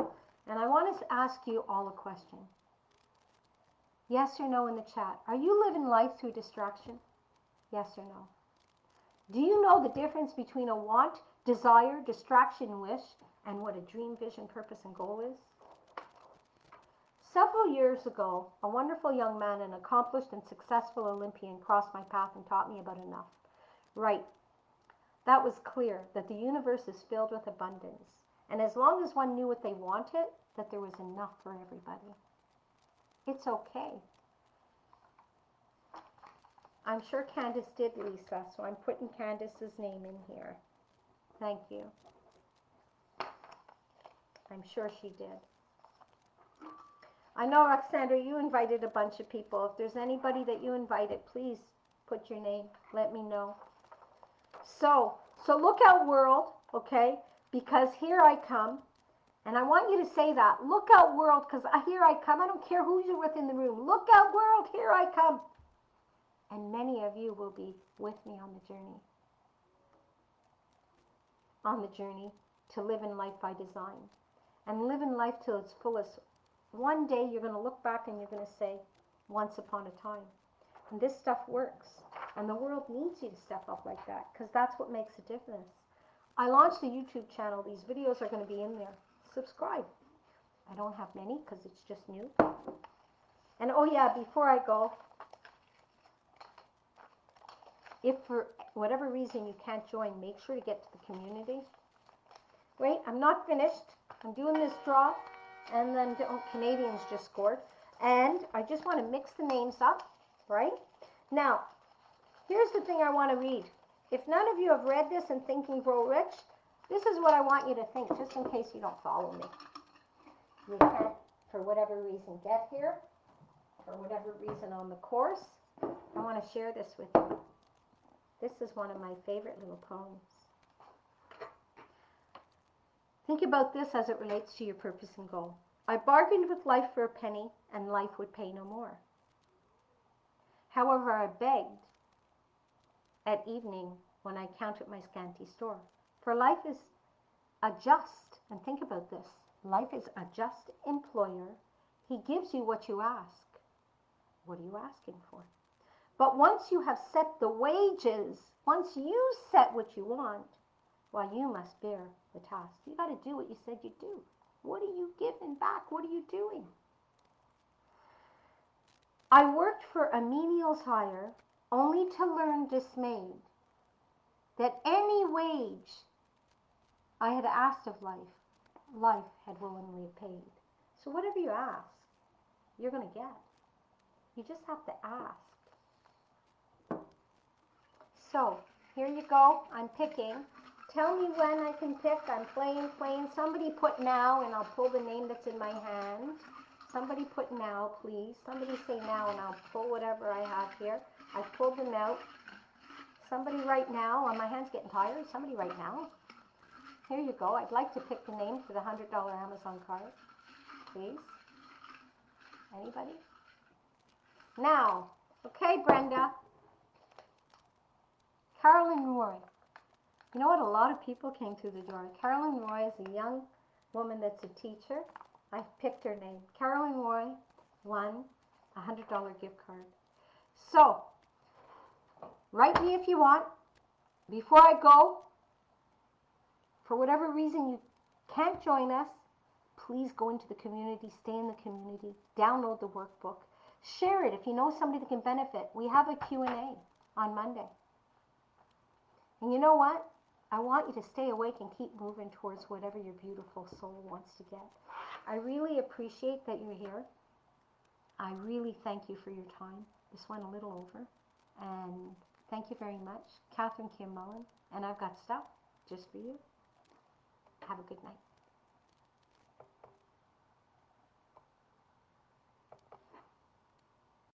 Speaker 1: And I want to ask you all a question. Yes or no in the chat. Are you living life through distraction? Yes or no? Do you know the difference between a want, desire, distraction, wish, and what a dream, vision, purpose, and goal is? Several years ago, a wonderful young man, an accomplished and successful Olympian, crossed my path and taught me about enough. Right. That was clear, that the universe is filled with abundance. And as long as one knew what they wanted, that there was enough for everybody. It's okay. I'm sure Candace did, Lisa, so I'm putting Candace's name in here. Thank you. I'm sure she did. I know, Roxandra, you invited a bunch of people. If there's anybody that you invited, please put your name. Let me know. So look out, world, okay? Because here I come. And I want you to say that. Look out, world, because here I come. I don't care who you're with in the room. Look out, world, here I come. And many of you will be with me on the journey. On the journey to live in life by design. And live in life till its fullest. One day you're going to look back and you're going to say, once upon a time. And this stuff works. And the world needs you to step up like that, because that's what makes a difference. I launched a YouTube channel. These videos are going to be in there. Subscribe. I don't have many because it's just new. And oh yeah, before I go, if for whatever reason you can't join, make sure to get to the community. Wait, I'm not finished. I'm doing this draw. And then Canadians just scored. And I just want to mix the names up, right? Now, here's the thing I want to read. If none of you have read this and Think and Grow Rich, this is what I want you to think, just in case you don't follow me. You can't for whatever reason, get here, for whatever reason on the course, I want to share this with you. This is one of my favorite little poems. Think about this as it relates to your purpose and goal. I bargained with life for a penny, and life would pay no more. However, I begged at evening when I counted my scanty store. For life is a just, and think about this, life is a just employer. He gives you what you ask. What are you asking for? But once you have set the wages, once you set what you want, well, you must bear the task. You got to do what you said you'd do. What are you giving back? What are you doing? I worked for a menial's hire, only to learn dismayed that any wage I had asked of life, life had willingly paid. So whatever you ask, you're going to get. You just have to ask. So here you go. I'm picking. Tell me when I can pick. I'm playing. Somebody put now, and I'll pull the name that's in my hand. Somebody put now, please. Somebody say now, and I'll pull whatever I have here. I've pulled them out. Somebody write now. My hand's getting tired. Somebody write now. Here you go. I'd like to pick the name for the $100 Amazon card. Please. Anybody? Now. Okay, Brenda. Carolyn Roy. You know what? A lot of people came through the door. Carolyn Roy is a young woman that's a teacher. I've picked her name. Carolyn Roy won a $100 gift card. So, write me if you want. Before I go, for whatever reason you can't join us, please go into the community, stay in the community, download the workbook, share it if you know somebody that can benefit. We have a Q&A on Monday. And you know what? I want you to stay awake and keep moving towards whatever your beautiful soul wants to get. I really appreciate that you're here. I really thank you for your time. This went a little over. And thank you very much. Catherine Kim Mullen. And I've got stuff just for you. Have a good night.